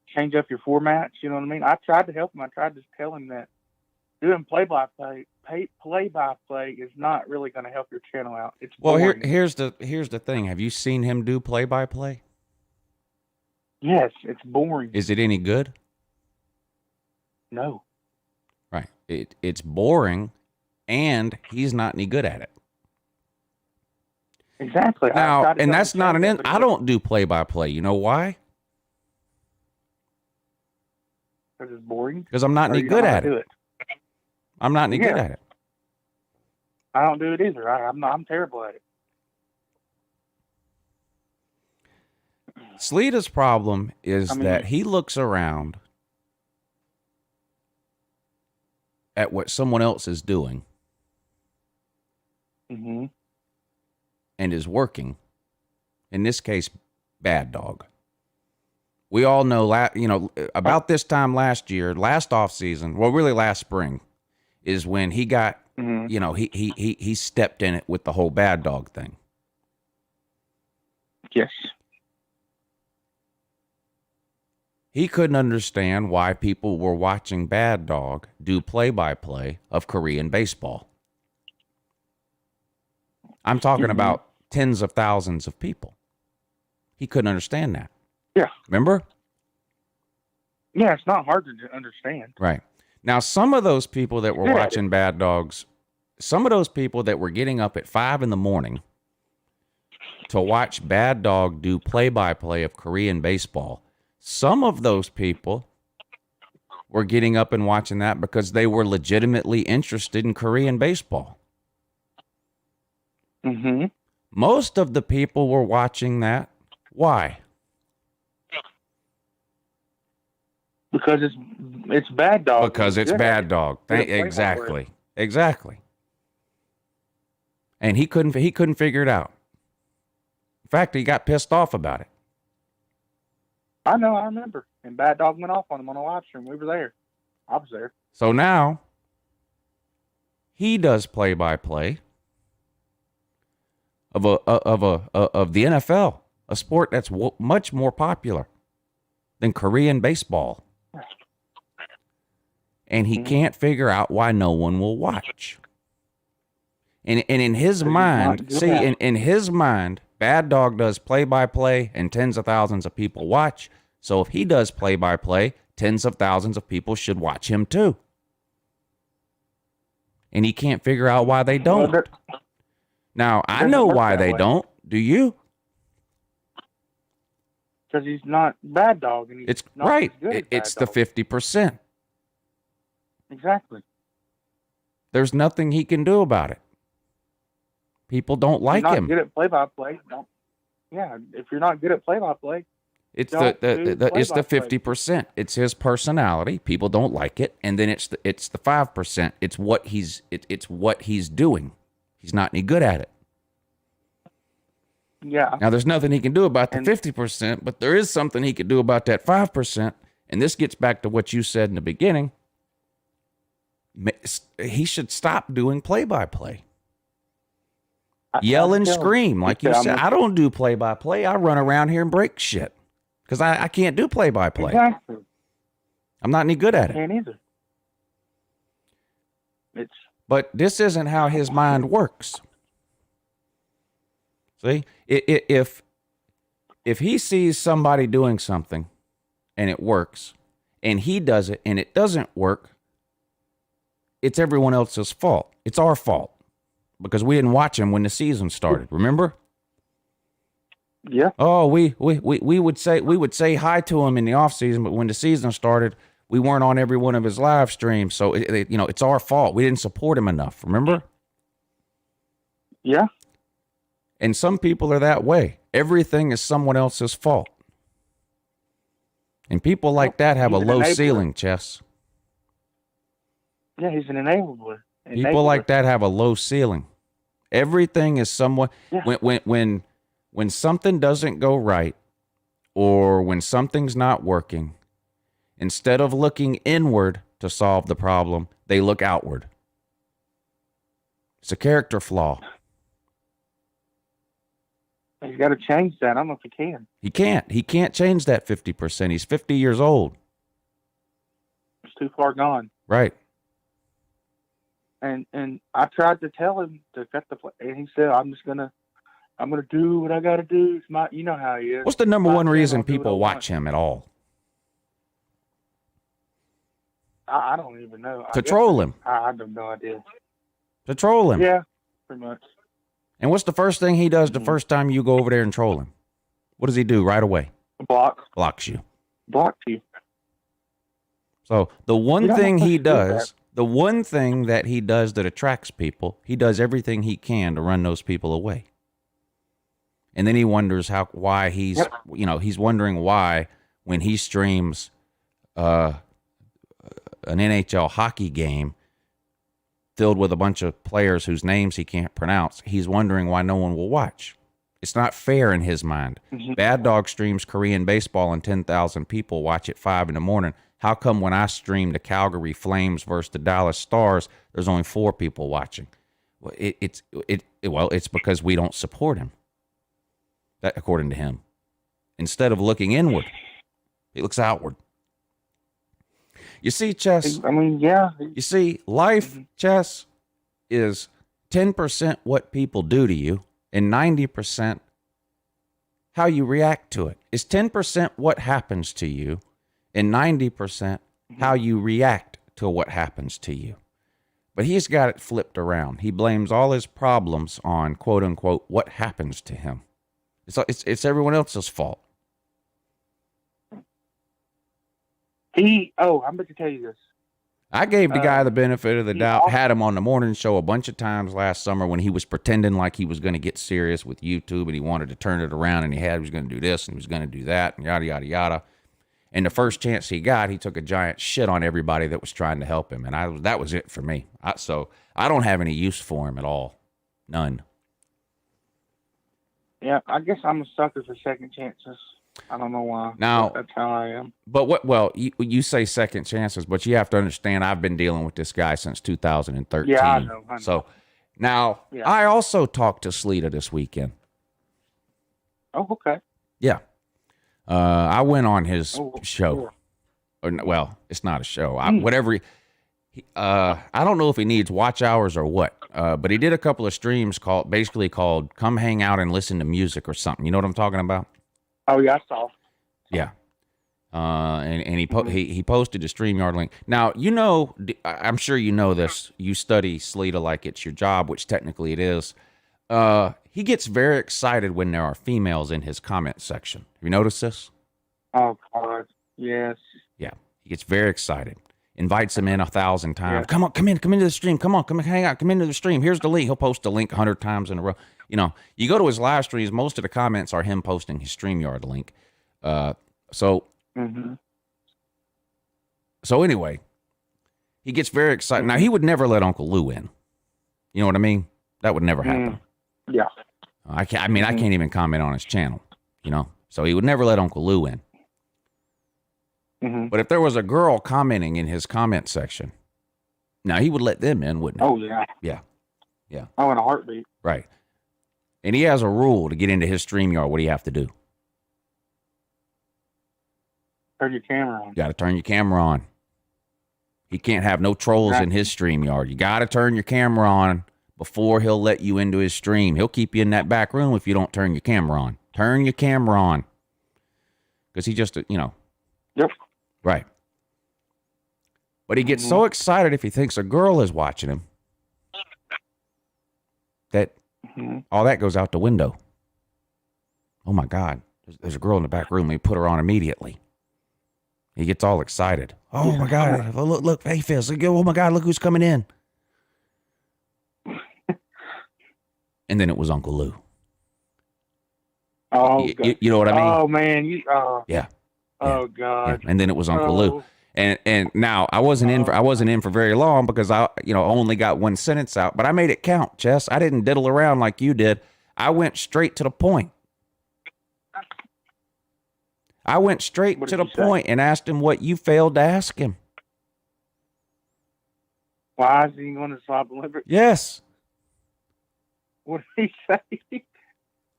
change up your formats. You know what I mean? I tried to help him. I tried to tell him that doing play-by-play is not really going to help your channel out. It's boring. Here's the thing. Have you seen him do play-by-play? Yes, it's boring. Is it any good? No. Right. It's boring, and he's not any good at it. Exactly. Now, and that's not an end. I don't do play-by-play. You know why? Because it's boring. Because I'm not any good at it. I'm not any good at it. I don't do it either. I'm terrible at it. Sleeta's problem is that he looks around at what someone else is doing and is working. In this case, Bad Dog. We all know, about this time last year, last off season, well, really last spring, is when he got, he stepped in it with the whole Bad Dog thing. Yes. He couldn't understand why people were watching Bad Dog do play-by-play of Korean baseball. I'm talking about tens of thousands of people. He couldn't understand that. Yeah. Remember? Yeah, it's not hard to understand. Right. Now, some of those people that were watching Bad Dogs, some of those people that were getting up at 5 a.m. to watch Bad Dog do play-by-play of Korean baseball, some of those people were getting up and watching that because they were legitimately interested in Korean baseball. Most of the people were watching that. Why? Because it's Bad Dog. Because it's Bad Dog. Exactly. And he couldn't figure it out. In fact, he got pissed off about it. I know, I remember. And Bad Dog went off on him on a live stream. We were there. I was there. So now he does play-by-play of the NFL, a sport that's much more popular than Korean baseball. And he can't figure out why no one will watch. And in his mind, in his mind, Bad Dog does play-by-play and tens of thousands of people watch. So if he does play-by-play, tens of thousands of people should watch him too. And he can't figure out why they don't. Now, I know why they don't. Do you? Because he's not Bad Dog. And it's right. It's the 50%. Exactly. There's nothing he can do about it. People don't like him. Good at play-by-play. Yeah, if you're not good at play-by-play, it's the 50%. It's his personality. People don't like it, and then it's the 5%. It's what he's doing. He's not any good at it. Yeah. Now there's nothing he can do about the 50%, but there is something he could do about that 5%. And this gets back to what you said in the beginning. He should stop doing play-by-play. Yell and scream, like you said. I don't do play-by-play. I run around here and break shit because I can't do play-by-play. Exactly. I'm not any good at it. I can't either. But this isn't how his mind works. See, if he sees somebody doing something and it works, and he does it and it doesn't work, it's everyone else's fault. It's our fault. Because we didn't watch him when the season started. Remember? Yeah. Oh, we would say hi to him in the off season, but when the season started, we weren't on every one of his live streams. So it's our fault. We didn't support him enough. Remember? Yeah. And some people are that way. Everything is someone else's fault. And people like that have a low ceiling, Chess. Yeah, he's an enabler. People like that have a low ceiling. Everything is someone. Yeah. When something doesn't go right, or when something's not working, instead of looking inward to solve the problem, they look outward. It's a character flaw. He's got to change that. I don't know if he can. He can't. He can't change that 50%. He's 50 years old. It's too far gone. Right. And I tried to tell him to cut the play, and he said, I'm gonna do what I got to do. It's my, you know how he is. What's the number one reason I'll do what I people want. watch him at all? I don't even know. To troll him. I have no idea. To troll him. Yeah, pretty much. And what's the first thing he does the first time you go over there and troll him? What does he do right away? Blocks you. Blocks you. So the one thing he does, the one thing that he does that attracts people, he does everything he can to run those people away. And then he wonders why he's wondering why when he streams an NHL hockey game filled with a bunch of players whose names he can't pronounce, he's wondering why no one will watch. It's not fair in his mind. Mm-hmm. Bad Dog streams Korean baseball and 10,000 people watch at 5 a.m. How come when I stream the Calgary Flames versus the Dallas Stars, there's only 4 people watching? Well, it's because we don't support him. That, according to him. Instead of looking inward, he looks outward. You see, Chess. I mean, yeah. You see, life, Chess, is 10% what people do to you and 90% how you react to it. It's 10% what happens to you and 90% how you react to what happens to you. But he's got it flipped around. He blames all his problems on, quote unquote, what happens to him. It's everyone else's fault. I'm about to tell you this. I gave the guy the benefit of the doubt, had him on the morning show a bunch of times last summer when he was pretending like he was going to get serious with YouTube and he wanted to turn it around and he was going to do this and he was going to do that and yada, yada, yada. And the first chance he got, he took a giant shit on everybody that was trying to help him. And that was it for me. So I don't have any use for him at all. None. Yeah, I guess I'm a sucker for second chances. I don't know why. Now, that's how I am. But you say second chances, but you have to understand I've been dealing with this guy since 2013. Yeah, I know. So now I also talked to Sleeta this weekend. Oh, okay. Yeah. I went on his show. Cool. Well, it's not a show. I don't know if he needs watch hours or what, but he did a couple of streams called Come Hang Out and Listen to Music or something. You know what I'm talking about? Oh, yeah, I saw. Yeah. And he posted a StreamYard link. Now, I'm sure you know this. You study Sleeta like it's your job, which technically it is. He gets very excited when there are females in his comment section. Have you noticed this? Oh, God. Yes. Yeah. He gets very excited. Invites them in 1,000 times. Yeah. Come into the stream. Come hang out. Come into the stream. Here's the link. He'll post the link 100 times in a row. You go to his live streams, most of the comments are him posting his StreamYard link. So anyway, he gets very excited. Now, he would never let UncleLou in. You know what I mean? That would never happen. Yeah. I can't even comment on his channel, so he would never let UncleLou in. But if there was a girl commenting in his comment section, now he would let them in, wouldn't he? Oh, yeah. Yeah. Yeah. Oh, in a heartbeat. Right. And he has a rule to get into his StreamYard. What do you have to do? Turn your camera on. You got to turn your camera on. He can't have no trolls in his StreamYard. You got to turn your camera on before he'll let you into his stream. He'll keep you in that back room if you don't turn your camera on. Turn your camera on. Because he just, Yep. Right. But he gets so excited if he thinks a girl is watching him that all that goes out the window. Oh, my God. There's a girl in the back room. They put her on immediately. He gets all excited. Oh, my God. Look, hey, Fizz. Oh, my God. Look who's coming in. And then it was UncleLou. Oh, you know what I mean? Oh, man. Yeah. Oh, God. Yeah. And then it was UncleLou. And now I wasn't in for very long because I only got one sentence out, but I made it count, Chess. I didn't diddle around like you did. I went straight to the point. I went straight to the point and asked him what you failed to ask him. Why is he going to swap liver? Yes. What did he say?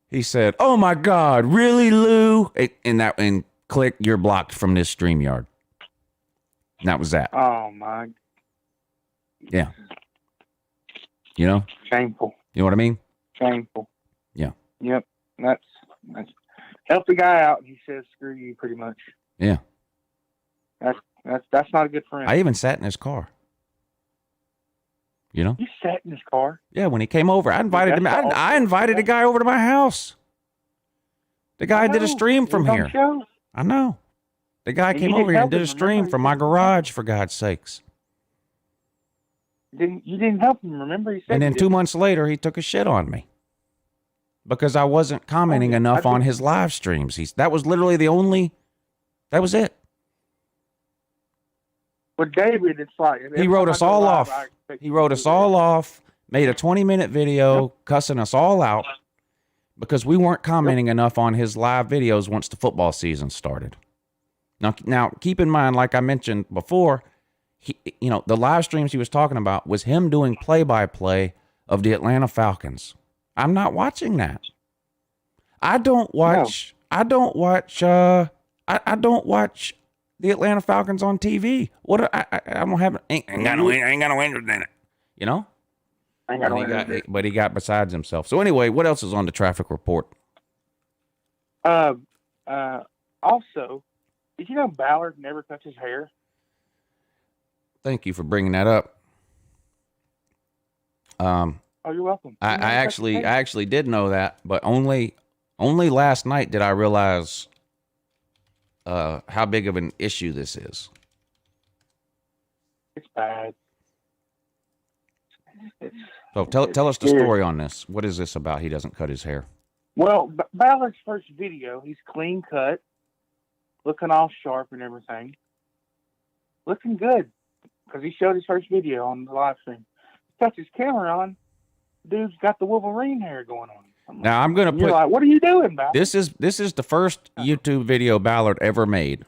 He said, "Oh my God, really, Lou?" And click, you're blocked from this StreamYard. And that was that. Oh my. Yeah. You know? Shameful. You know what I mean? Shameful. Yeah. Yep. That's help the guy out. And he says, "Screw you," pretty much. Yeah. That's not a good friend. I even sat in his car. You know? You sat in his car? Yeah, when he came over, I invited him. I invited a guy over to my house. The guy did a stream from here. I know. The guy came over here and did a stream from my garage, for God's sakes. You didn't help him, remember? He said And then 2 months later, he took a shit on me because I wasn't commenting enough on his live streams. That was literally that was it. With David, it's like... He wrote us all off. He wrote us all off, made a 20-minute video cussing us all out because we weren't commenting enough on his live videos once the football season started. Now, keep in mind, like I mentioned before, the live streams he was talking about was him doing play-by-play of the Atlanta Falcons. I'm not watching that. I don't watch the Atlanta Falcons on TV. What I don't have. Ain't got no interest in it. You know. But he got besides himself. So anyway, what else is on the traffic report? Also, did you know Ballard never cuts his hair? Thank you for bringing that up. Oh, you're welcome. I actually did know that, but only last night did I realize how big of an issue this is. It's bad. So tell us the story on this. What is this about? He doesn't cut his hair. Well, Ballard's first video, he's clean cut, looking all sharp and everything, looking good because he showed his first video on the live stream. Touch his camera on, dude's got the Wolverine hair going on. Now I'm gonna put. You're like, what are you doing, Ballard? This is the first YouTube video Ballard ever made.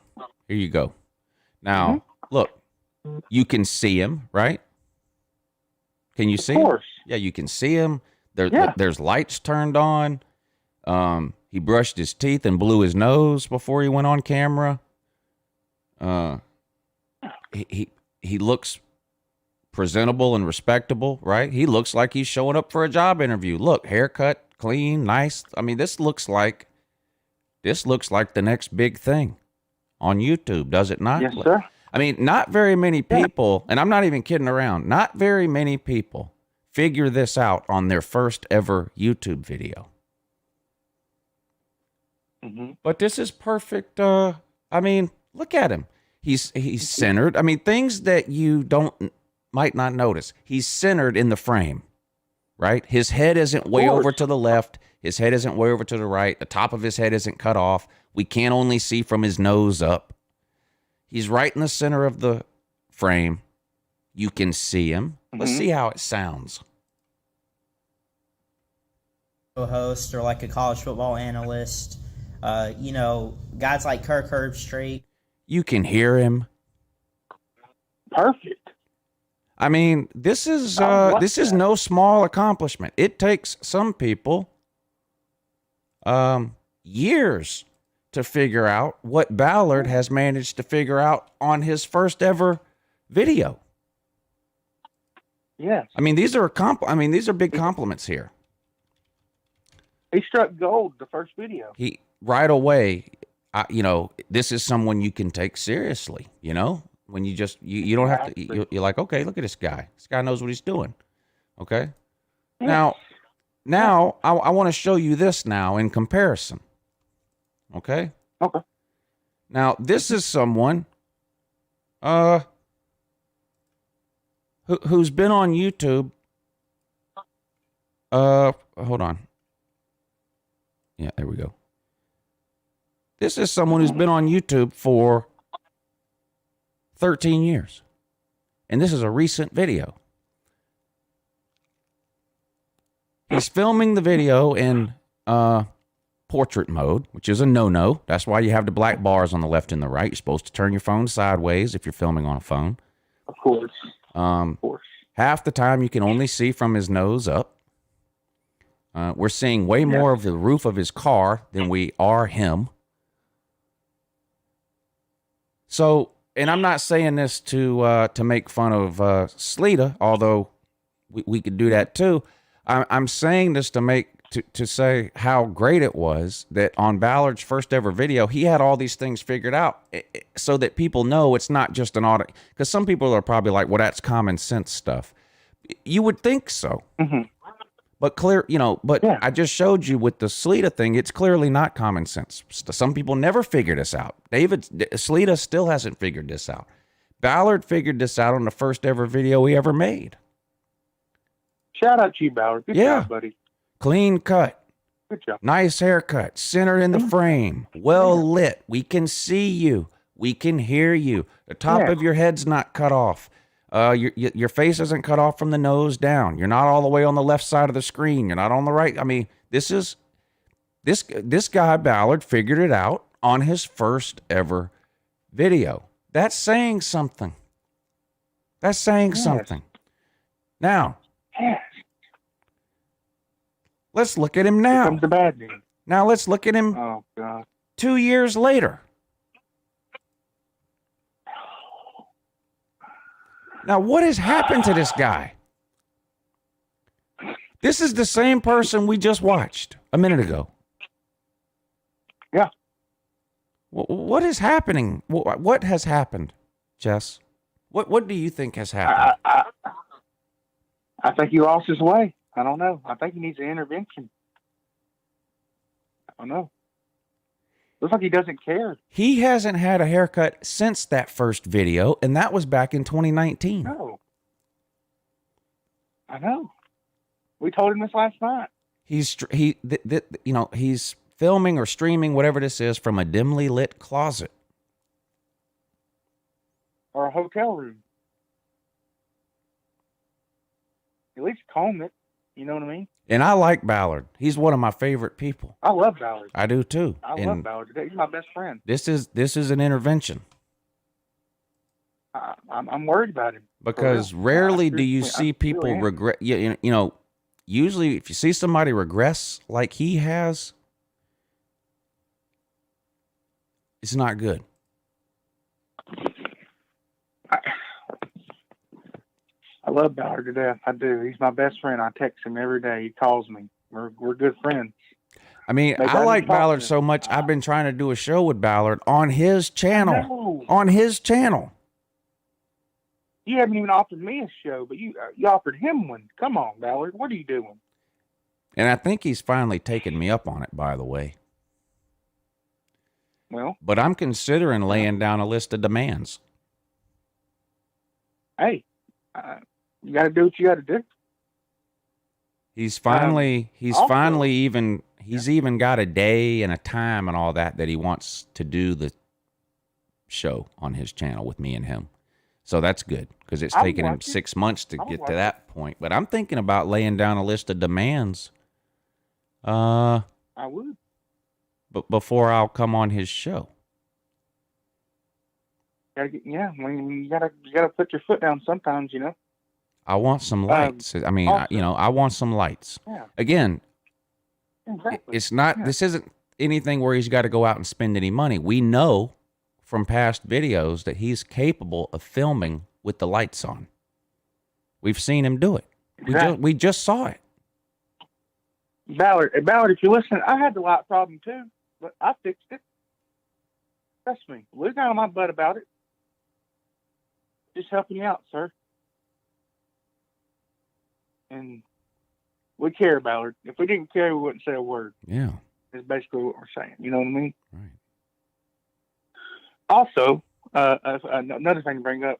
Here you go. Now look, you can see him, right? Can you see? Of course. Yeah, you can see him. There's lights turned on. He brushed his teeth and blew his nose before he went on camera. He looks presentable and respectable, right? He looks like he's showing up for a job interview. Look, haircut, clean, nice. I mean, this looks like the next big thing on YouTube, does it not? Yes, sir. I mean, not very many people, and I'm not even kidding around, not very many people figure this out on their first ever YouTube video. Mm-hmm. But this is perfect. I mean, look at him. He's centered. I mean, things that you might not notice. He's centered in the frame, right? His head isn't way over to the left. His head isn't way over to the right. The top of his head isn't cut off. We can't only see from his nose up. He's right in the center of the frame. You can see him. Let's see how it sounds. Host or like a college football analyst, guys like Kerr Street. You can hear him. Perfect. I mean, this is no small accomplishment. It takes some people years to figure out what Ballard has managed to figure out on his first ever video. Yes. I mean, these are big compliments here. He struck gold the first video. He right away, this is someone you can take seriously, when you just, you don't have to, you're like, okay, look at this guy. This guy knows what he's doing. Okay. Yes. Now I want to show you this now in comparison. Okay. Okay. Now this is someone, who's been on YouTube. Hold on. Yeah, there we go. This is someone who's been on YouTube for 13 years. And this is a recent video. He's filming the video in portrait mode, which is a no-no. That's why you have the black bars on the left and the right. You're supposed to turn your phone sideways if you're filming on a phone. Of course. Half the time you can only see from his nose up. We're seeing way more of the roof of his car than we are him. So, and I'm not saying this to make fun of Sleeta, although we could do that too. I'm saying this to say how great it was that on Ballard's first ever video, he had all these things figured out so that people know it's not just an audit. Because some people are probably like, well, that's common sense stuff. You would think so. Mm-hmm. But I just showed you with the Sleeta thing, it's clearly not common sense. Some people never figure this out. Sleeta still hasn't figured this out. Ballard figured this out on the first ever video he ever made. Shout out to you, Ballard. Good job, buddy. Clean cut. Good job. Nice haircut. Center in the frame. Well lit. We can see you. We can hear you. The top of your head's not cut off. Your face isn't cut off from the nose down. You're not all the way on the left side of the screen. You're not on the right. I mean, this guy Ballard figured it out on his first ever video. That's saying something. That's saying something. Now, let's look at him now. Here comes the bad news. Now let's look at him. Oh God. 2 years later. Now, what has happened to this guy? This is the same person we just watched a minute ago. Yeah. What is happening? What has happened, Jess? What do you think has happened? I think he lost his way. I don't know. I think he needs an intervention. I don't know. Looks like he doesn't care. He hasn't had a haircut since that first video, and that was back in 2019. No. I know. We told him this last night. He's filming or streaming whatever this is from a dimly lit closet Or a hotel room. At least comb it. You know what I mean? And I like Ballard. He's one of my favorite people. I love Ballard. I do too. I love Ballard. He's my best friend. This is an intervention. I'm worried about him. Because rarely do you see people regret. Usually if you see somebody regress like he has, it's not good. I love Ballard to death. I do. He's my best friend. I text him every day. He calls me. We're good friends. I mean, I like Ballard so much. I've been trying to do a show with Ballard on his channel. On his channel. You haven't even offered me a show, but you offered him one. Come on, Ballard. What are you doing? And I think he's finally taken me up on it, by the way. Well, but I'm considering laying down a list of demands. Hey, you got to do what you got to do. He's even got a day and a time and all that he wants to do the show on his channel with me and him. So that's good because it's taken him 6 months to get to that point. But I'm thinking about laying down a list of demands. I would. But before I'll come on his show. You gotta put your foot down sometimes, I want some lights. I want some lights. Yeah. Again, exactly. It's not. This isn't anything where he's got to go out and spend any money. We know from past videos that he's capable of filming with the lights on. We've seen him do it. Exactly. We just saw it. Ballard, if you're listening, I had the light problem too, but I fixed it. Trust me. Luke got on my butt about it. Just helping you out, sir. And we care, Ballard. If we didn't care, we wouldn't say a word. Yeah. Is basically what we're saying. You know what I mean? Right. Also, another thing to bring up,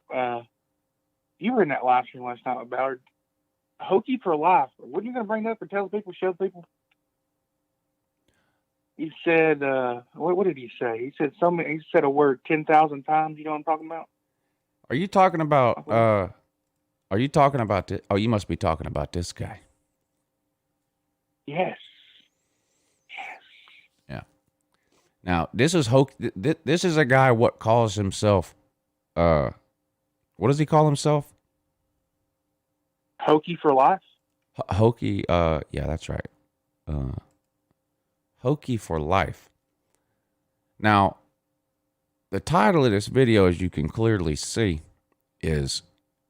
you were in that live stream last night with Ballard. Hokey for life. What are you going to bring up and tell people, show people? He said, what did he say? He said he said a word 10,000 times. You know what I'm talking about? Are you talking about, this? Oh, you must be talking about this guy. Yes. Yeah. Now, this is this is a guy what calls himself, what does he call himself? Hokey for life? Hokey, yeah, that's right. Hokey for life. Now, the title of this video, as you can clearly see, is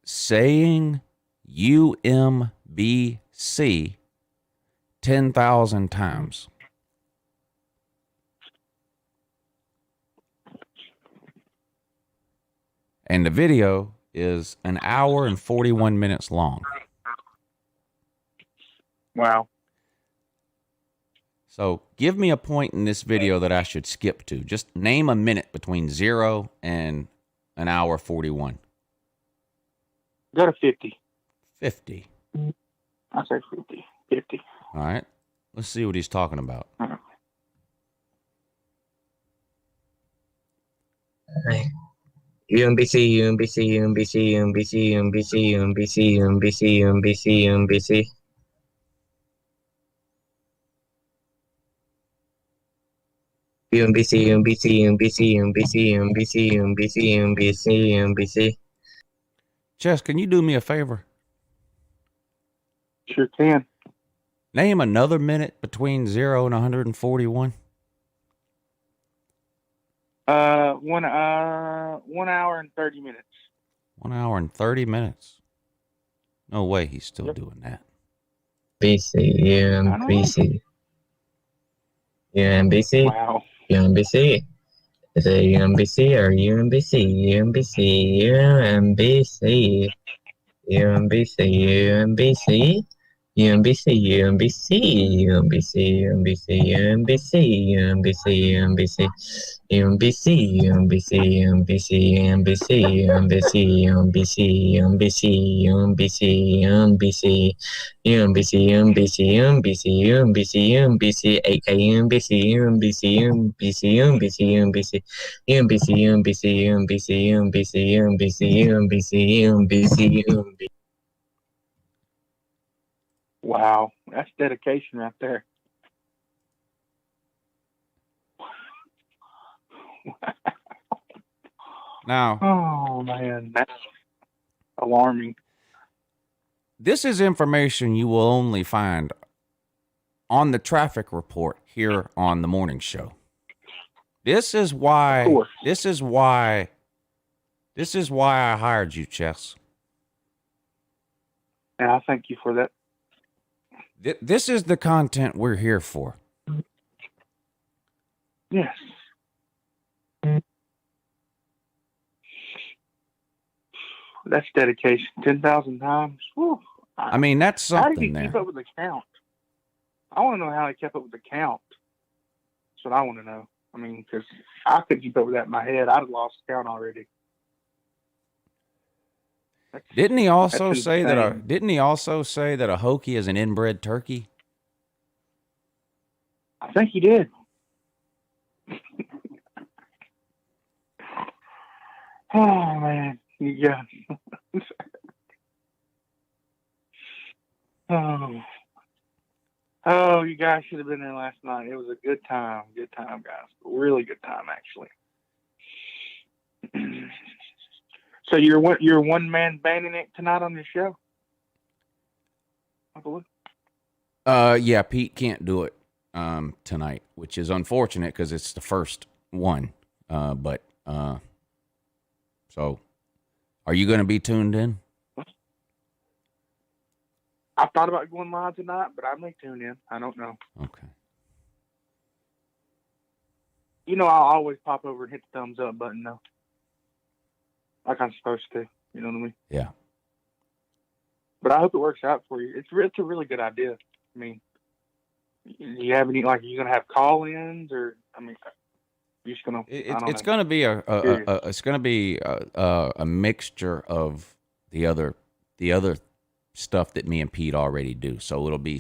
saying UMBC 10,000 times. And the video is an hour and 41 minutes long. Wow. So give me a point in this video that I should skip to. Just name a minute between 0 and an hour 41. Go to 50. 50. I say 50. 50. All right. Let's see what he's talking about. UMBC, UMBC, UMBC, UMBC, UMBC, UMBC, UMBC, UMBC, UMBC. UMBC, UMBC, UMBC, UMBC, UMBC, UMBC, UMBC, UMBC. Chess, can you do me a favor? Sure can. Name another minute between 0 and 141. 1 hour and 30 minutes. 1 hour and 30 minutes. No way he's still doing that. BC, UMBC. UMBC. Wow. UMBC. Is it UMBC or UMBC? UMBC, UMBC. UMBC, UMBC. UMBC, UMBC, UMBC, UMBC, UMBC, UMBC, UMBC. UMBC, UMBC, UMBC, UMBC, UMBC, UMBC, UMBC, UMBC, UMBC, UMBC, UMBC, UMBC, UMBC, UMBC, AK UMBC, UMBC, UMBC, UMBC, UMBC, UMBC, UMBC, UMBC, UMBC, UMBC, UMBC, UMBC, UMBC. Wow. That's dedication right there. Now, Oh, man. That's alarming. this is information you will only find on the traffic report here on the morning show. This is why I hired you, Chess. And I thank you for that. This is the content we're here for. Yes. That's dedication. 10,000 times. Whew. I mean, that's How did he something keep there. up with the count? I want to know how he kept up with the count. That's what I want to know. I mean, because I couldn't keep up with that in my head. I'd have lost count already. Didn't he also That's say that? insane. Didn't he also say that a Hokie is an inbred turkey? I think he did. Oh, man. Yeah. Oh, you guys should have been there last night. It was a good time. Good time, guys. Really good time, actually. So you're one man banding it tonight on your show? UncleLou? Yeah, Pete can't do it tonight, which is unfortunate because it's the first one. So are you going to be tuned in? I thought about going live tonight, but I may tune in. I don't know. Okay. You know, I'll always pop over and hit the thumbs up button, though. Like I'm supposed to. You know what I mean? Yeah. But I hope it works out for you. It's a really good idea. I mean, do you have any, like, are you going to have call-ins, or, I mean, you're just going to, It's going to be a mixture of the other stuff that me and Pete already do. So it'll be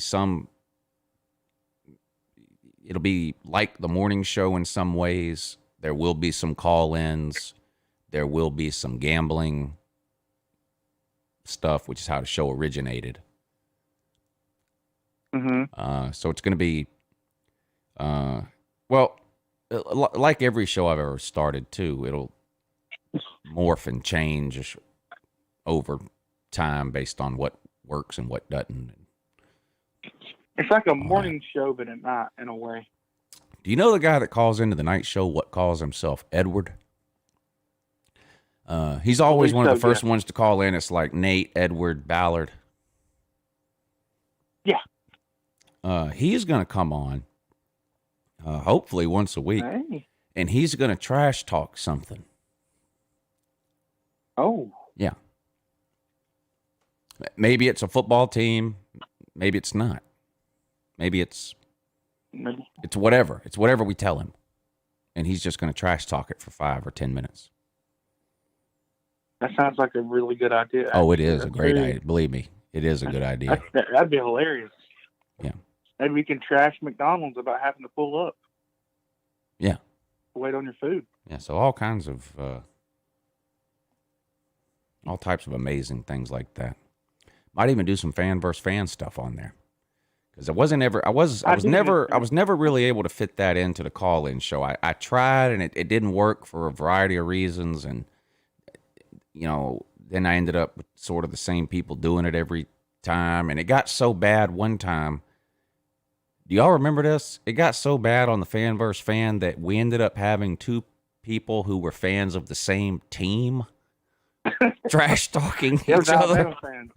like the morning show in some ways. There will be some call-ins. There will be some gambling stuff, which is how the show originated. Mm-hmm. So it's going to be, well, like every show I've ever started too, it'll morph and change over time based on what works and what doesn't. It's like a morning show, but at night in a way. Do you know the guy that calls into the night show? What calls himself Edward? He's always one of the first ones to call in. It's like Nate, Edward, Ballard. Yeah. He's going to come on, hopefully once a week, and he's going to trash talk something. Oh. Yeah. Maybe it's a football team. Maybe it's not. Maybe it's whatever. It's whatever we tell him. And he's just going to trash talk it for 5 or 10 minutes. That sounds like a really good idea. Oh, it is a great idea. Believe me, it is a good idea. That'd be hilarious. Yeah. Maybe we can trash McDonald's about having to pull up. Yeah. Wait on your food. Yeah, so all kinds of, all types of amazing things like that. Might even do some fan versus fan stuff on there. Because I was never really able to fit that into the call-in show. I tried, and it didn't work for a variety of reasons, and then I ended up with sort of the same people doing it every time, and it got so bad one time. Do y'all remember this? It got so bad on the fan versus fan that we ended up having 2 people who were fans of the same team trash talking each other. Alabama fans.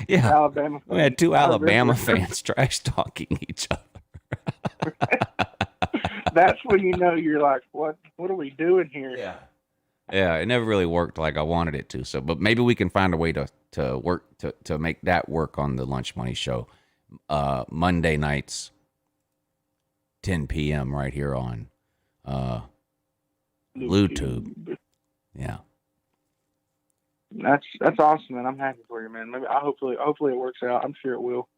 Yeah, Alabama fans. We had 2 Alabama fans trash talking each other. That's when you know you're like, what are we doing here? Yeah. Yeah, it never really worked like I wanted it to. So, but maybe we can find a way to work to make that work on the Lunch Money Show, Monday nights, 10 p.m. right here on YouTube. Yeah, that's awesome, man. I'm happy for you, man. Maybe hopefully it works out. I'm sure it will.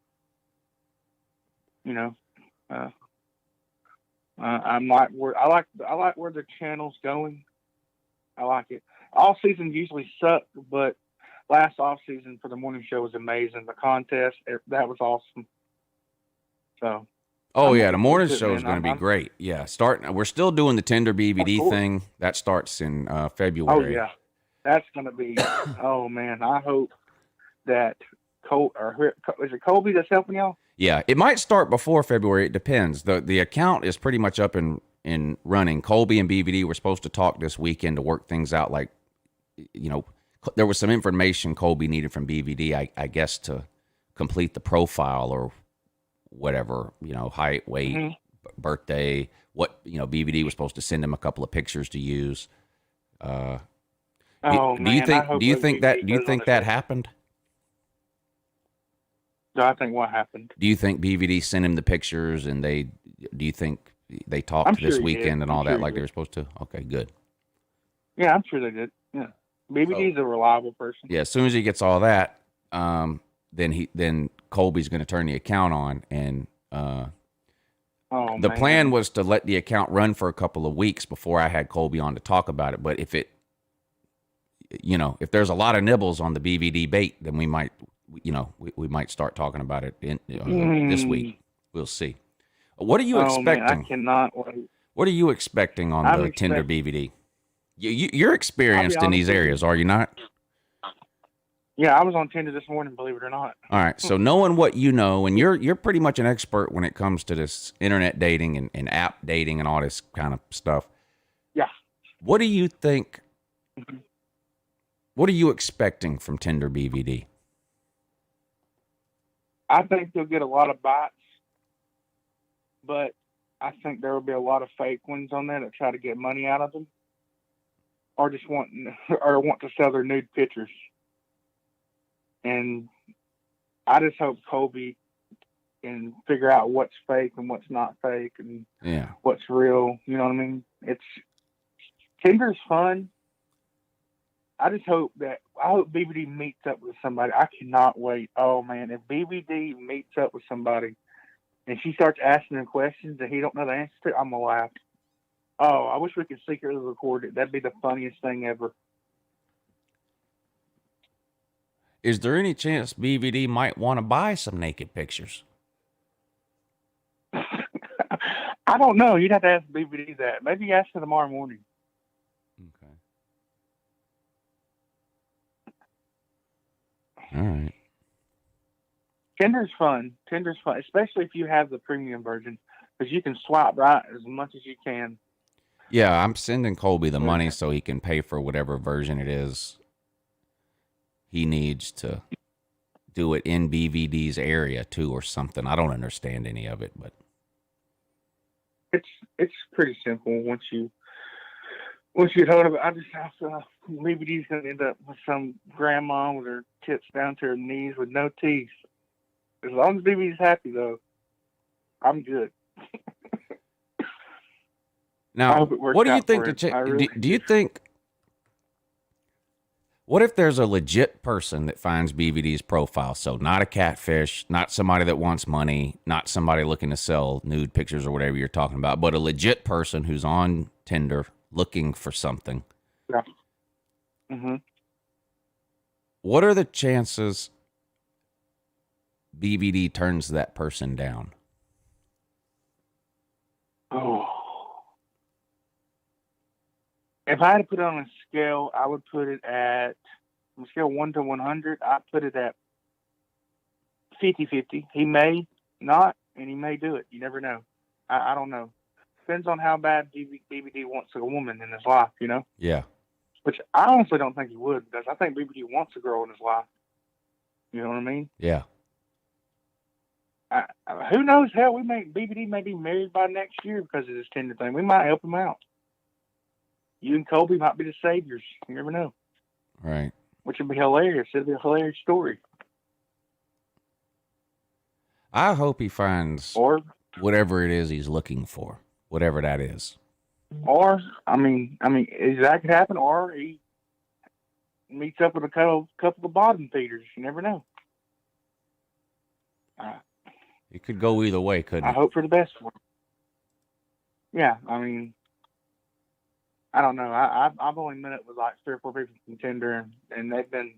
I'm like I like where the channel's going. I like it. All seasons usually suck, but last off season for the morning show was amazing. The contest, that was awesome. So. The morning show is going to be great. Yeah, we're still doing the Tinder BVD thing. That starts in February. Oh yeah, that's going to be. Oh man, I hope that is it Colby that's helping y'all? Yeah, it might start before February. It depends. The account is pretty much up in running. Colby and BVD were supposed to talk this weekend to work things out. Like, there was some information Colby needed from BVD, I guess, to complete the profile or whatever, height, weight, birthday, what, BVD was supposed to send him a couple of pictures to use. Do you think that happened? No, I think what happened. Do you think BVD sent him the pictures and do you think they talked this weekend and all that like they were supposed to? Okay, good. Yeah, I'm sure they did. Yeah. BVD's a reliable person. Yeah, as soon as he gets all that, then Colby's going to turn the account on, and the plan was to let the account run for a couple of weeks before I had Colby on to talk about it. But if there's a lot of nibbles on the BVD bait, then we might start talking about it this week. We'll see. What are you expecting? Man, I cannot wait. What are you expecting on the Tinder BVD? You're experienced in these areas, are you not? Yeah, I was on Tinder this morning, believe it or not. All right, so knowing what you know, and you're pretty much an expert when it comes to this internet dating and app dating and all this kind of stuff. Yeah. What do you think? What are you expecting from Tinder BVD? I think you'll get a lot of bites, but I think there will be a lot of fake ones on there that try to get money out of them, or just want to sell their nude pictures. And I just hope Colby can figure out what's fake and what's not fake and what's real. You know what I mean? Tinder's fun. I hope BVD meets up with somebody. I cannot wait. Oh man, if BVD meets up with somebody and she starts asking him questions that he don't know the answer to, I'm gonna laugh. Oh, I wish we could secretly record it. That'd be the funniest thing ever. Is there any chance BVD might want to buy some naked pictures? I don't know. You'd have to ask BVD that. Maybe ask her tomorrow morning. Okay. All right. Tinder's fun. Tinder's fun, especially if you have the premium version, because you can swipe right as much as you can. Yeah, I'm sending Colby the money so he can pay for whatever version it is he needs to do it in BVD's area too, or something. I don't understand any of it, but it's pretty simple once you hold it. I just have to. BVD's gonna end up with some grandma with her tits down to her knees with no teeth. As long as BVD's happy, though, I'm good. now, what do you think? Do you think? What if there's a legit person that finds BVD's profile? So not a catfish, not somebody that wants money, not somebody looking to sell nude pictures or whatever you're talking about, but a legit person who's on Tinder looking for something. Yeah. Mm-hmm. What are the chances BVD turns that person down? Oh. If I had to put it on a scale, I would put it at, on a scale 1 to 100, I'd put it at 50-50. He may not, and he may do it. You never know. I don't know. Depends on how bad BVD wants a woman in his life, you know? Yeah. Which I honestly don't think he would, because I think BVD wants a girl in his life. You know what I mean? Yeah. Who knows? Hell, BVD may be married by next year because of this Tinder thing. We might help him out. You and Colby might be the saviors. You never know. Right. Which would be hilarious. It'd be a hilarious story. I hope he finds whatever it is he's looking for, whatever that is. Or, I mean, that could happen. Or he meets up with a couple of bottom feeders. You never know. It could go either way, couldn't it? I hope for the best for him. Yeah, I mean, I don't know. I've only met up with like 3 or 4 people from Tinder, and they've been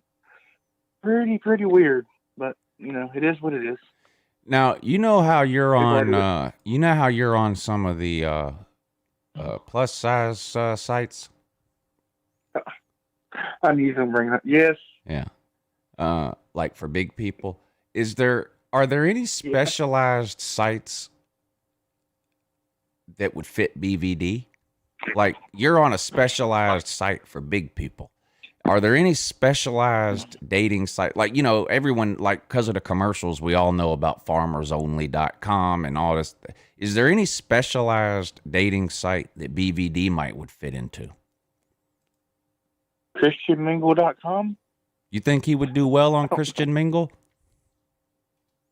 pretty weird. But you know, it is what it is. Now you know how you're on. You know how you're on some of the plus size sites. I need to bring that. Yes. Yeah. Like for big people, are there any specialized sites that would fit BVD? Like you're on a specialized site for big people. Are there any specialized dating site? Like, you know, everyone, like, because of the commercials, we all know about farmersonly.com and all this. Is there any specialized dating site that BVD would fit into? ChristianMingle.com? You think he would do well on Christian Mingle?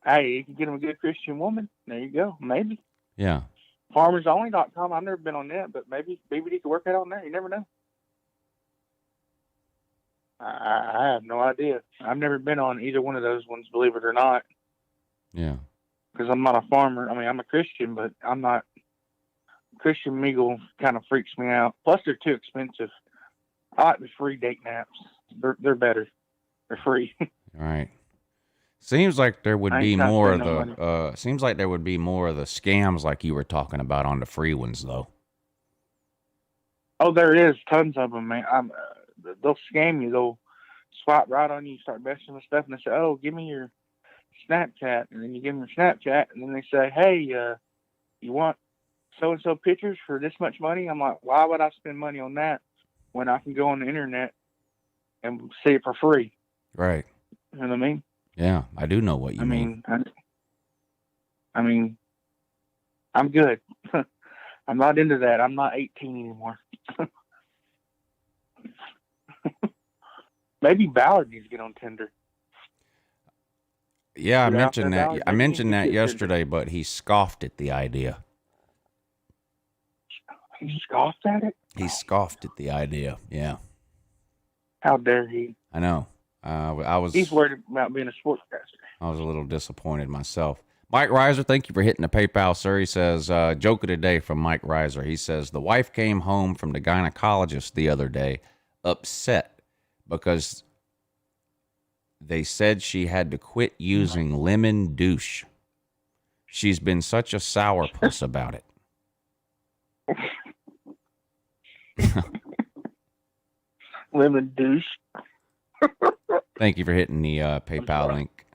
Hey, you can get him a good Christian woman. There you go. Maybe. Yeah. FarmersOnly.com. I've never been on that, but maybe BVD could work out on there. You never know. I have no idea. I've never been on either one of those ones, believe it or not. Yeah. Because I'm not a farmer. I mean, I'm a Christian, but I'm not. Christian Mingle kind of freaks me out. Plus, they're too expensive. I like the free date naps. They're better. They're free. All right. Seems like there would be more of the. Seems like there would be more of the scams like you were talking about on the free ones, though. Oh, there is tons of them, man. They'll scam you. They'll swipe right on you, start messing with stuff, and they say, "Oh, give me your Snapchat," and then you give them your Snapchat, and then they say, "Hey, you want so and so pictures for this much money?" I'm like, "Why would I spend money on that when I can go on the internet and see it for free?" Right. You know what I mean? Yeah, I do know what you mean. I mean, I'm good. I'm not into that. I'm not 18 anymore. Maybe Ballard needs to get on Tinder. Yeah, I mentioned that. I mentioned that yesterday, but he scoffed at the idea. He scoffed at it? He scoffed at the idea. Yeah. How dare he? I know. He's worried about being a sportscaster. I was a little disappointed myself. Mike Reiser, thank you for hitting the PayPal, sir. He says, joke of the day from Mike Reiser. He says, the wife came home from the gynecologist the other day upset because they said she had to quit using lemon douche. She's been such a sourpuss about it. Lemon douche. Thank you for hitting the PayPal link.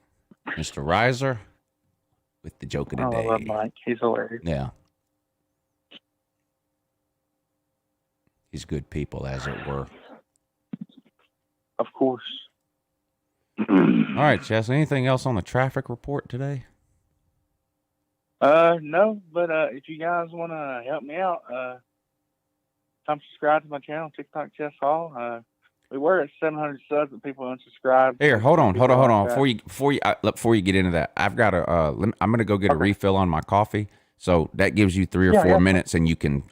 Mr. Reiser with the joke of the I day. love Mike. He's hilarious. Yeah. He's good people, as it were. Of course. All right, Chess. Anything else on the traffic report today? No, but if you guys want to help me out, come subscribe to my channel, TikTok Chess Hall. We were at 700 subs, but people unsubscribed. Here, hold on. Before you get into that, I've got I'm gonna go get a refill on my coffee. So that gives you 3 or 4 minutes, and you can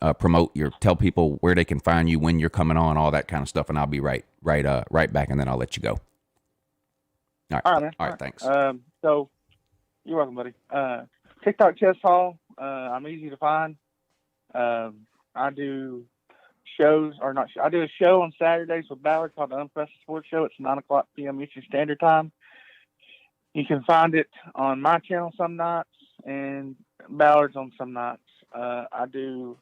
tell people where they can find you, when you're coming on, all that kind of stuff, and I'll be right back, and then I'll let you go. All right, man. All right, thanks. So you're welcome, buddy. TikTok Chess Hall. I'm easy to find. I do shows, or not. I do a show on Saturdays with Ballard called the Unprecedented Sports Show. It's 9:00 p.m. Eastern Standard Time. You can find it on my channel some nights and Ballard's on some nights. I do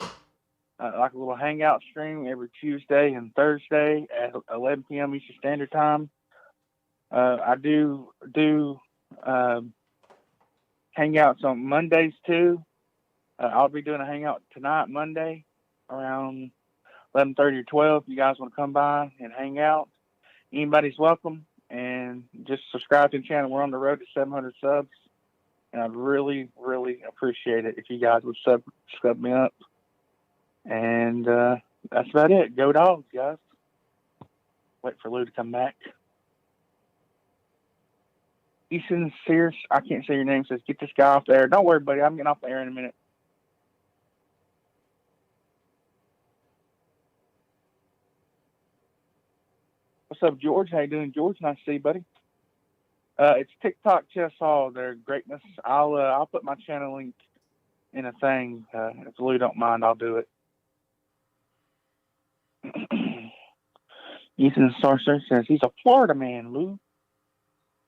like a little hangout stream every Tuesday and Thursday at 11 p.m. Eastern Standard Time. I do hangouts on Mondays too. I'll be doing a hangout tonight, Monday, around 11:30 or 12. If you guys want to come by and hang out, anybody's welcome. And just subscribe to the channel. We're on the road to 700 subs. And I'd really, really appreciate it if you guys would sub me up. And that's about it. Go Dogs, guys. Wait for Lou to come back. Easton Sears, I can't say your name, says, get this guy off the air. Don't worry, buddy. I'm getting off the air in a minute. What's up, George? How you doing, George? Nice to see you, buddy. It's TikTok Chess Hall. Their greatness. I'll put my channel link in a thing. If Lou don't mind, I'll do it. Ethan Sarcer says he's a Florida man, Lou.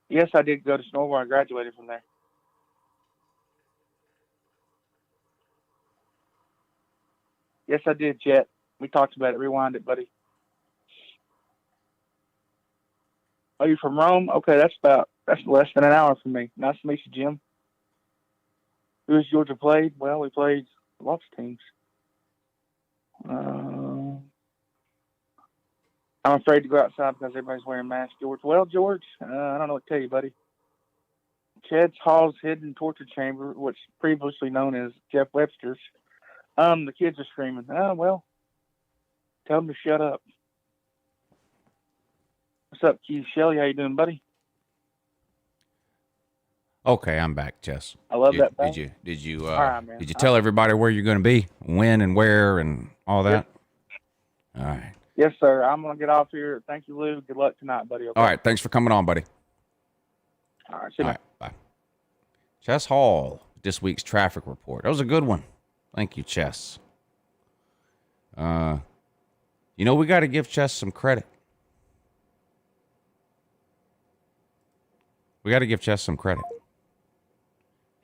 Yes, I did go to Snowball. I graduated from there. Yes, I did, Jet. We talked about it. Rewind it, buddy. Are you from Rome? Okay, that's less than an hour from me. Nice to meet you, Jim. Who has Georgia played? Well, we played lots of teams. I'm afraid to go outside because everybody's wearing masks, George. Well, George, I don't know what to tell you, buddy. Chess Hall's hidden torture chamber, which previously known as Jeff Webster's. The kids are screaming. Oh, well, tell them to shut up. What's up, Keith Shelley? How you doing, buddy? Okay, I'm back, Chess. I love that. Did you right, tell everybody where you're going to be, when and where, and all that? All right. Yes, sir. I'm going to get off here. Thank you, Lou. Good luck tonight, buddy. Okay? All right. Thanks for coming on, buddy. All right. See you. All right. Bye. Chess Hall, this week's traffic report. That was a good one. Thank you, Chess. We got to give Chess some credit. We got to give Chess some credit.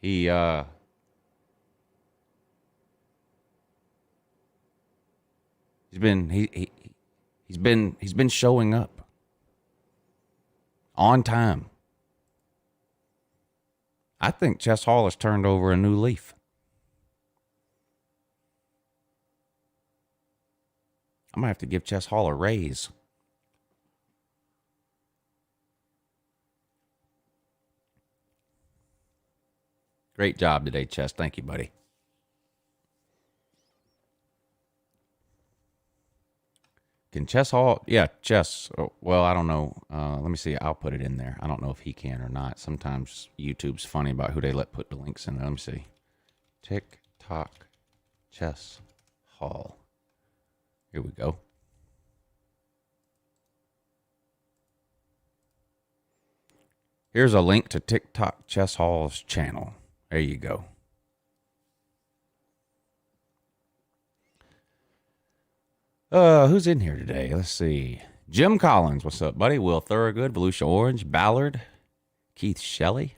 He's been showing up on time. I think Chess Hall has turned over a new leaf. I'm gonna have to give Chess Hall a raise. Great job today, Chess. Thank you, buddy. Can Chess Hall? Yeah, Chess. Oh, well, I don't know. Let me see. I'll put it in there. I don't know if he can or not. Sometimes YouTube's funny about who they let put the links in there. Let me see. TikTok Chess Hall. Here we go. Here's a link to TikTok Chess Hall's channel. There you go. Who's in here today? Let's see. Jim Collins, what's up, buddy? Will Thorogood, Volusia Orange, Ballard, Keith Shelley,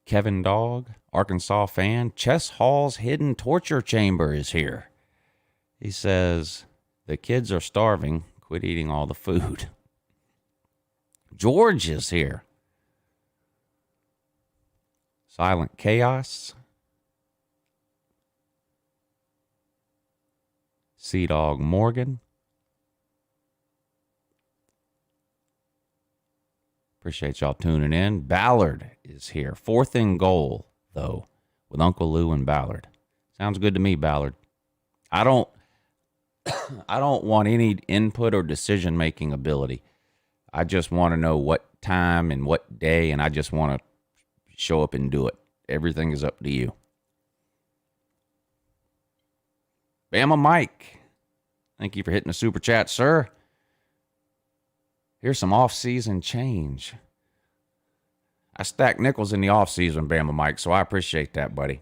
Kevin Dog, Arkansas fan. Chess Hall's hidden torture chamber is here. He says, the kids are starving. Quit eating all the food. George is here. Silent Chaos. Sea Dog Morgan. Appreciate y'all tuning in. Ballard is here. 4th and goal, though, with UncleLou and Ballard. Sounds good to me, Ballard. I don't want any input or decision-making ability. I just want to know what time and what day, and I just want to show up and do it. Everything is up to you. Bama Mike, thank you for hitting the super chat, sir. Here's some off-season change. I stacked nickels in the off-season, Bama Mike, so I appreciate that, buddy.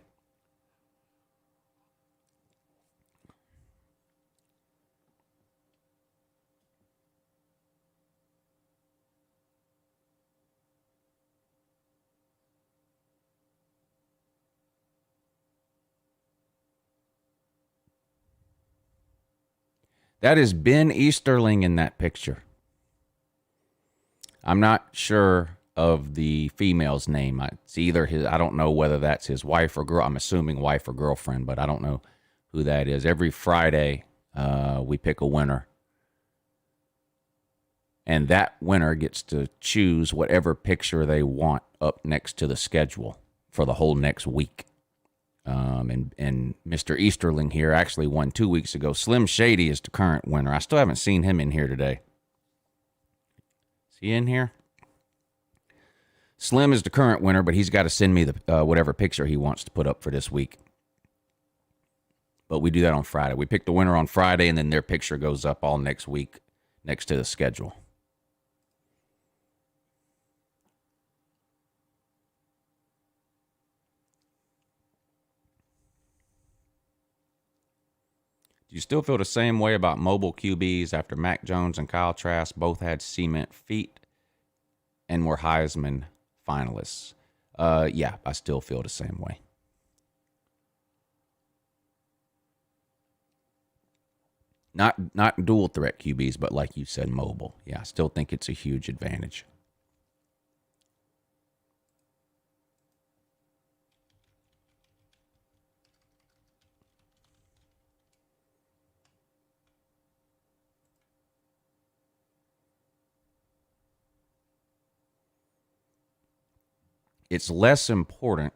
That is Ben Easterling in that picture. I'm not sure of the female's name. It's either his, I don't know whether that's his wife or girl. I'm assuming wife or girlfriend, but I don't know who that is. Every Friday, we pick a winner. And that winner gets to choose whatever picture they want up next to the schedule for the whole next week. And Mr. Easterling here actually won 2 weeks ago. Slim Shady is the current winner. I still haven't seen him in here today. Is he in here? Slim is the current winner, but he's got to send me the whatever picture he wants to put up for this week. But we do that on Friday. We pick the winner on Friday, and then their picture goes up all next week next to the schedule. Do you still feel the same way about mobile QBs after Mac Jones and Kyle Trask both had cement feet and were Heisman finalists? Yeah, I still feel the same way. Not dual threat QBs, but like you said, mobile. Yeah, I still think it's a huge advantage. It's less important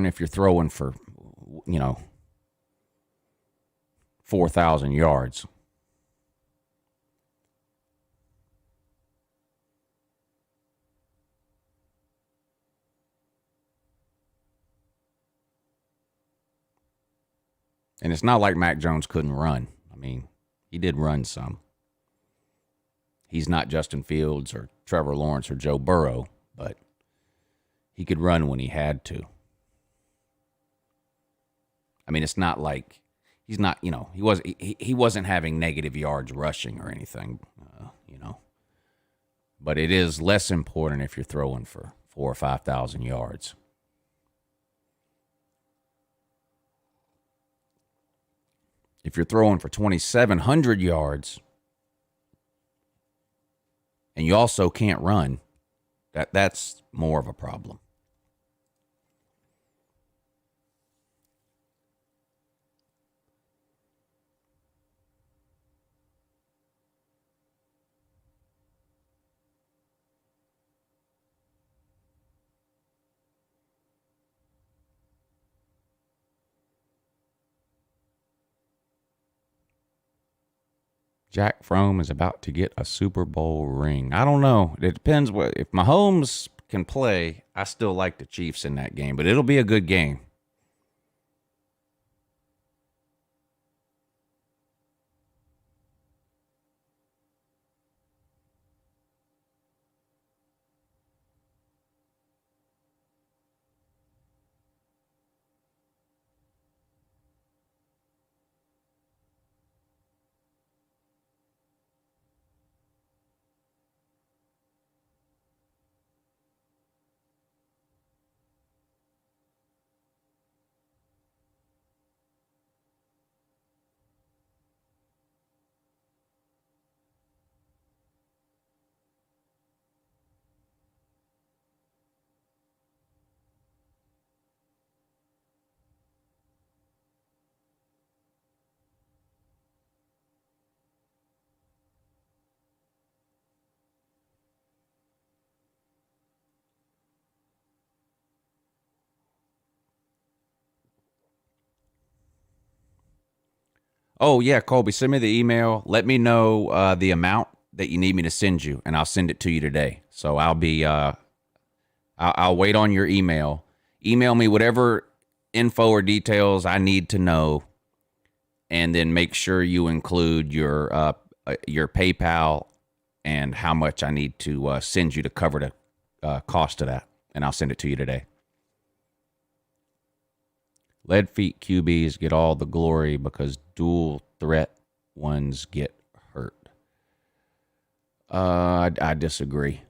if you're throwing for, 4,000 yards. And it's not like Mac Jones couldn't run. I mean, he did run some. He's not Justin Fields or Trevor Lawrence or Joe Burrow, but he could run when he had to. I mean, it's not like he's not, he wasn't having negative yards rushing or anything, But it is less important if you're throwing for 4,000 or 5,000 yards. If you're throwing for 2,700 yards and you also can't run, that's more of a problem. Jack Fromm is about to get a Super Bowl ring. I don't know. It depends. If Mahomes can play, I still like the Chiefs in that game, but it'll be a good game. Oh yeah, Colby, send me the email. Let me know the amount that you need me to send you, and I'll send it to you today. So I'll wait on your email. Email me whatever info or details I need to know, and then make sure you include your PayPal and how much I need to send you to cover the cost of that, and I'll send it to you today. Lead feet QBs get all the glory because dual threat ones get hurt. I disagree.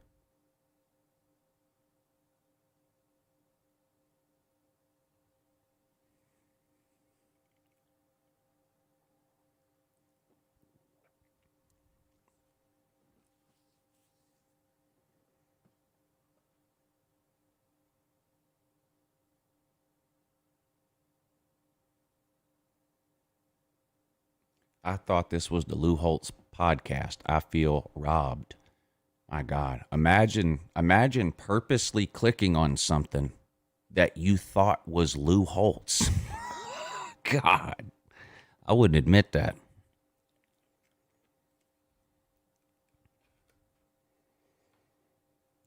I thought this was the Lou Holtz podcast. I feel robbed. My God. Imagine purposely clicking on something that you thought was Lou Holtz. God. I wouldn't admit that.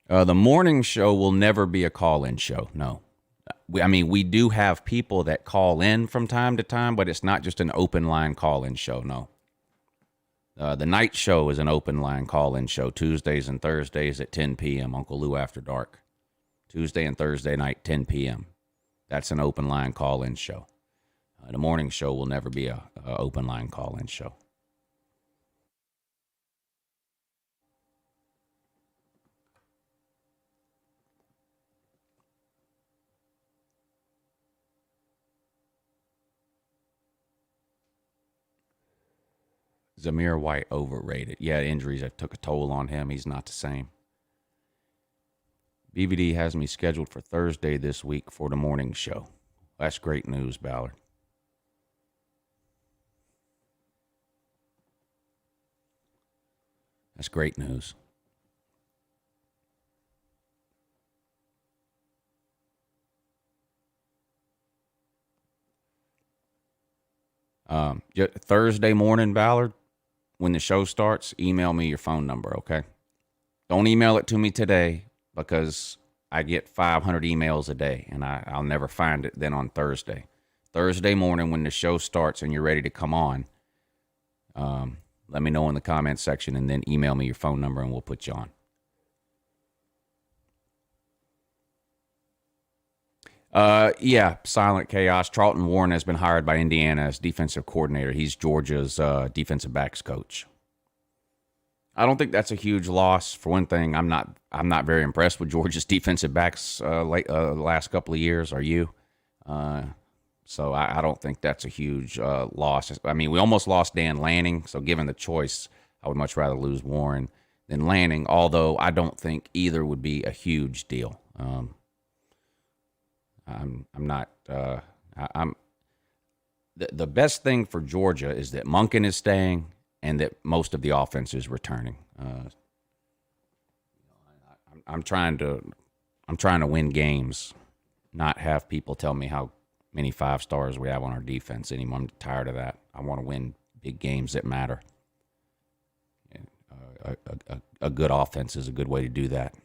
The morning show will never be a call-in show. No. We do have people that call in from time to time, but it's not just an open line call-in show. No. The night show is an open line call-in show, Tuesdays and Thursdays at 10 p.m. UncleLou After Dark. Tuesday and Thursday night, 10 p.m. That's an open line call-in show. The morning show will never be a open line call-in show. Zamir White overrated. Yeah, injuries that took a toll on him. He's not the same. BVD has me scheduled for Thursday this week for the morning show. That's great news, Ballard. That's great news. Thursday morning, Ballard, when the show starts, email me your phone number, okay? Don't email it to me today because I get 500 emails a day, and I'll never find it then on Thursday. Thursday morning when the show starts and you're ready to come on, let me know in the comments section, and then email me your phone number, and we'll put you on. Yeah, Silent Chaos. Charlton Warren has been hired by Indiana as defensive coordinator. He's Georgia's defensive backs coach. I don't think that's a huge loss. For one thing, I'm not very impressed with Georgia's defensive backs the last couple of years. Are you? So I don't think that's a huge loss. I mean, we almost lost Dan Lanning, so given the choice, I would much rather lose Warren than Lanning, although I don't think either would be a huge deal. I'm not. I'm the best thing for Georgia is that Monken is staying and that most of the offense is returning. I'm trying to win games, not have people tell me how many 5 stars we have on our defense anymore. I'm tired of that. I want to win big games that matter. A good offense is a good way to do that.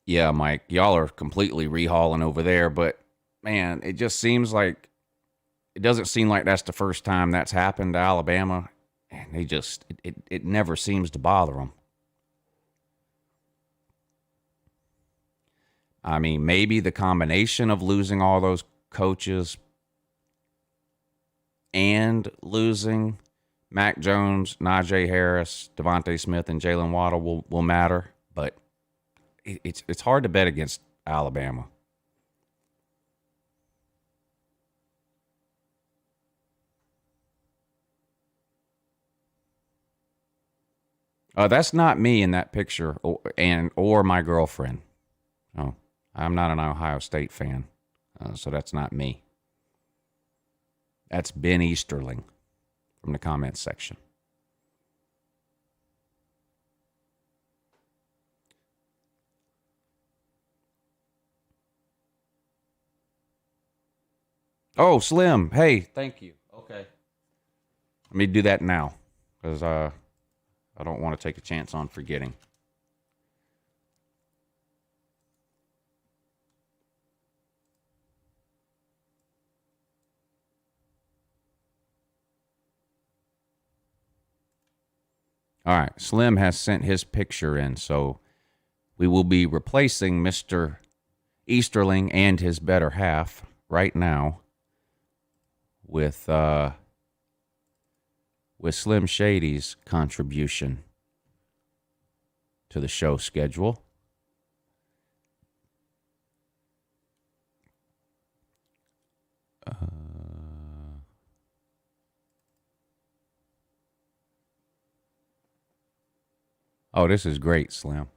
Yeah, Mike, y'all are completely rehauling over there, but man, it doesn't seem like that's the first time that's happened to Alabama, and it never seems to bother them. I mean, maybe the combination of losing all those coaches and losing Mac Jones, Najee Harris, Devontae Smith, and Jalen Waddle will matter, but it's hard to bet against Alabama. That's not me in that picture, or my girlfriend. No, I'm not an Ohio State fan, so that's not me. That's Ben Easterling from the comments section. Oh, Slim. Hey, thank you. Okay. Let me do that now because I don't want to take a chance on forgetting. All right. Slim has sent his picture in, so we will be replacing Mr. Easterling and his better half right now with Slim Shady's contribution to the show schedule. Oh, this is great, Slim.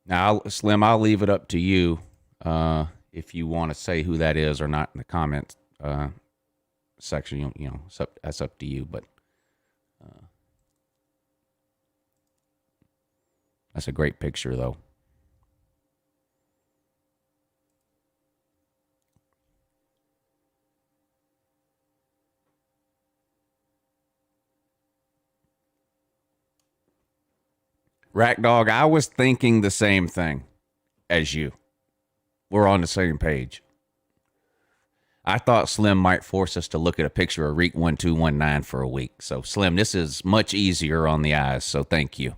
Now, Slim, I'll leave it up to you if you want to say who that is or not in the comments section. You know, that's up to you. But that's a great picture, though. Rack Dog, I was thinking the same thing as you. We're on the same page. I thought Slim might force us to look at a picture of Reek 1219 for a week. So, Slim, this is much easier on the eyes, so thank you.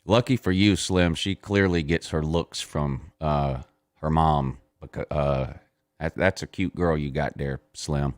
Lucky for you, Slim, she clearly gets her looks from her mom. Because that's a cute girl you got there, Slim.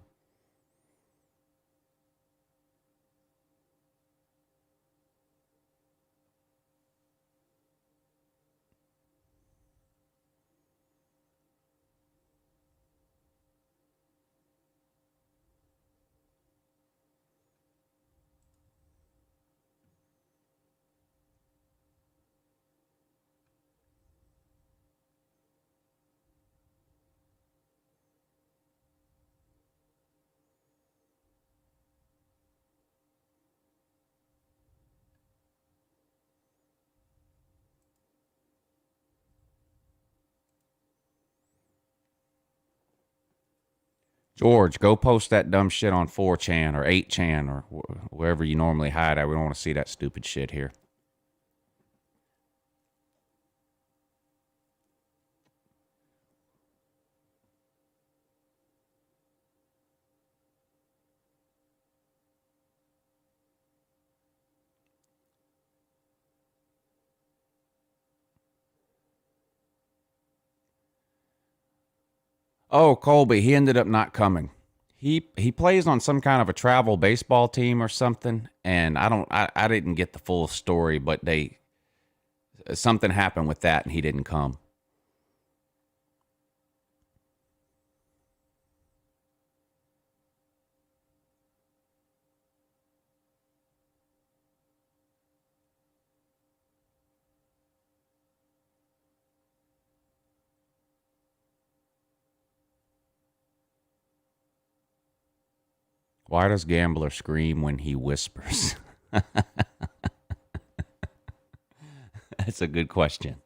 George, go post that dumb shit on 4chan or 8chan or wherever you normally hide at. We don't want to see that stupid shit here. Oh, Colby, he ended up not coming. He plays on some kind of a travel baseball team or something, and I didn't get the full story, but something happened with that and he didn't come. Why does Gambler scream when he whispers? That's a good question.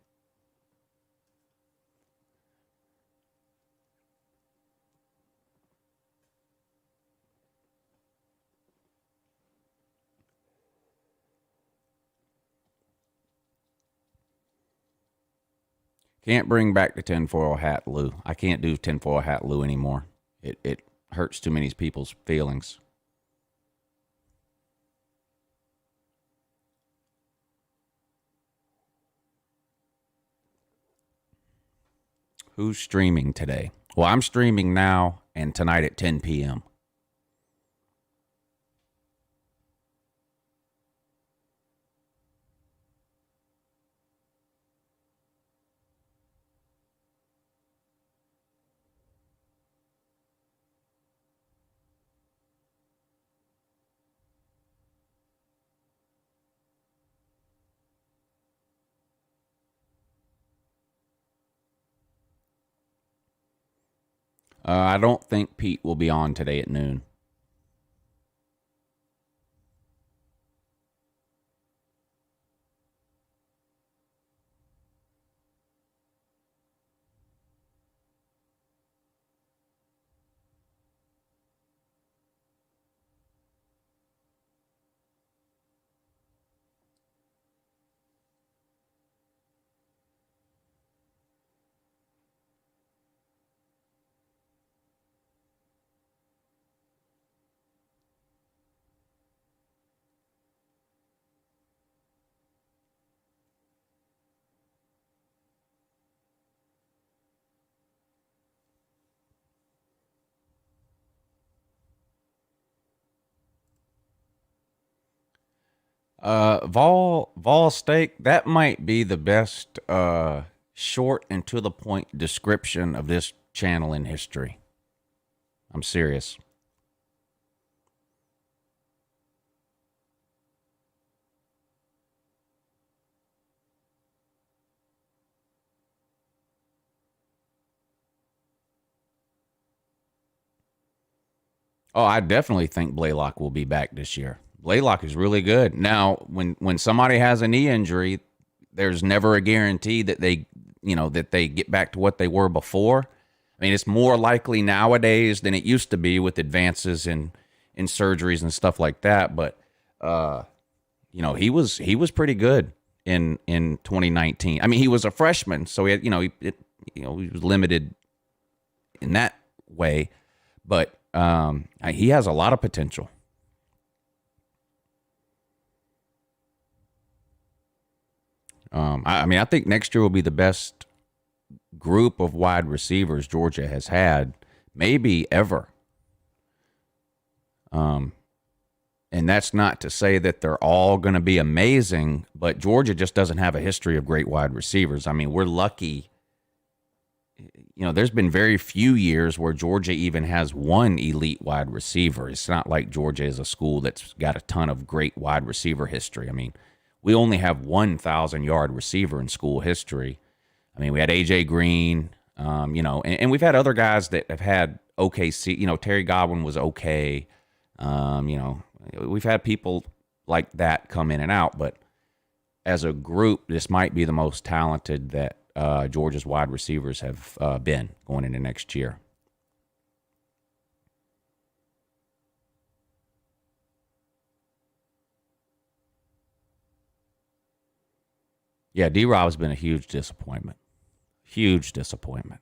Can't bring back the tinfoil hat, Lou. I can't do tinfoil hat, Lou, anymore. It hurts too many people's feelings. Who's streaming today? Well, I'm streaming now and tonight at 10 p.m. I don't think Pete will be on today at noon. Vol steak, that might be the best short and to the point description of this channel in history. I'm serious. Oh, I definitely think Blaylock will be back this year. Blaylock is really good. Now, when somebody has a knee injury, there's never a guarantee that they get back to what they were before. I mean, it's more likely nowadays than it used to be with advances in surgeries and stuff like that. But he was pretty good in 2019. I mean, he was a freshman, so he had, he was limited in that way, but he has a lot of potential. I think next year will be the best group of wide receivers Georgia has had, maybe ever. And that's not to say that they're all going to be amazing, but Georgia just doesn't have a history of great wide receivers. I mean, we're lucky. There's been very few years where Georgia even has one elite wide receiver. It's not like Georgia is a school that's got a ton of great wide receiver history. I mean, we only have 1,000-yard receiver in school history. I mean, we had A.J. Green, and we've had other guys that have had okay. Terry Godwin was okay. We've had people like that come in and out, but as a group, this might be the most talented that Georgia's wide receivers have been going into next year. Yeah, D-Rob's been a huge disappointment. Huge disappointment.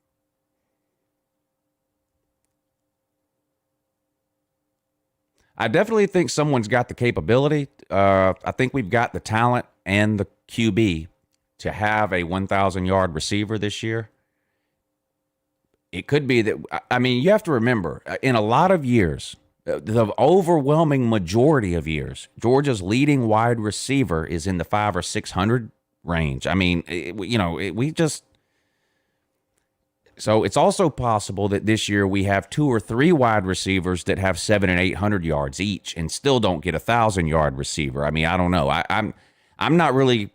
I definitely think someone's got the capability. I think we've got the talent and the QB to have a 1,000-yard receiver this year. It could be that, you have to remember, in a lot of years, the overwhelming majority of years, Georgia's leading wide receiver is in the 500 or 600 range. So it's also possible that this year we have 2 or 3 wide receivers that have 700 and 800 yards each and still don't get a 1,000-yard receiver. I mean, I don't know. I'm not really.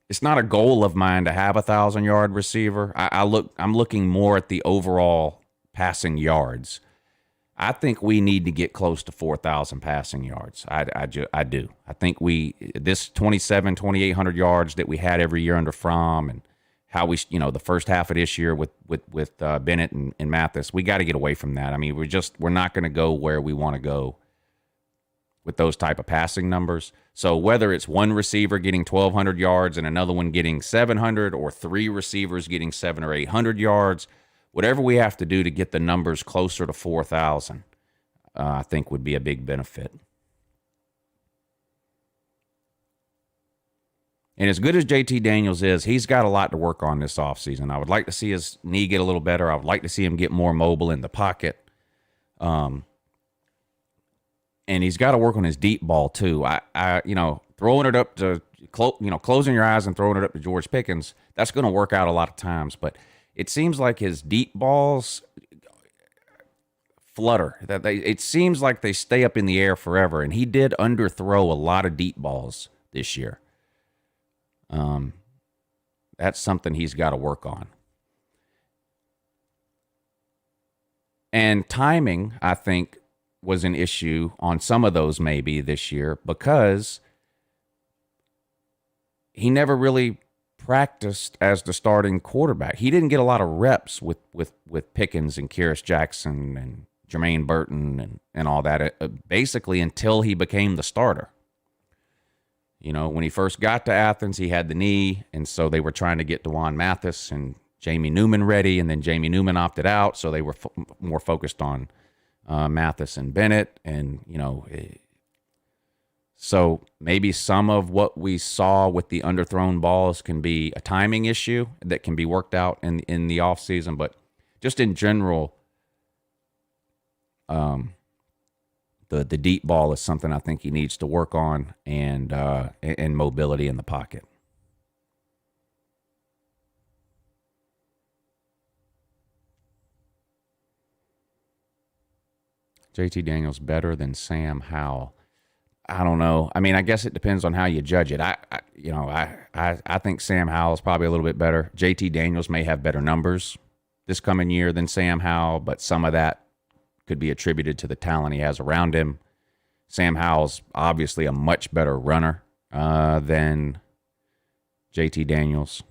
It's not a goal of mine to have a 1,000-yard receiver. I'm looking more at the overall passing yards. I think we need to get close to 4,000 passing yards. I do. I think this 2,800 yards that we had every year under Fromm and how we, the first half of this year with Bennett and Mathis, we got to get away from that. I mean, we're not going to go where we want to go with those type of passing numbers. So whether it's one receiver getting 1,200 yards and another one getting 700, or 3 receivers getting 700 or 800 yards, whatever we have to do to get the numbers closer to 4,000, I think would be a big benefit. And as good as JT Daniels is, he's got a lot to work on this offseason. I would like to see his knee get a little better. I would like to see him get more mobile in the pocket. And he's got to work on his deep ball too. Throwing it up to, closing your eyes and throwing it up to George Pickens, that's going to work out a lot of times. But it seems like his deep balls flutter. It seems like they stay up in the air forever. And he did underthrow a lot of deep balls this year. That's something he's got to work on. And timing, I think, was an issue on some of those maybe this year because he never really practiced as the starting quarterback. He didn't get a lot of reps with Pickens and Kyrus Jackson and Jermaine Burton and all that, basically until he became the starter. You know, when he first got to Athens, he had the knee, and so they were trying to get Dewan Mathis and Jamie Newman ready, and then Jamie Newman opted out, so they were more focused on Mathis and Bennett, and, you know, so maybe some of what we saw with the underthrown balls can be a timing issue that can be worked out in the offseason. But just in general, the deep ball is something I think he needs to work on, and mobility in the pocket. JT Daniels better than Sam Howell. I don't know. I mean, I guess it depends on how you judge it. I think Sam Howell is probably a little bit better. JT Daniels may have better numbers this coming year than Sam Howell, but some of that could be attributed to the talent he has around him. Sam Howell's obviously a much better runner than JT Daniels.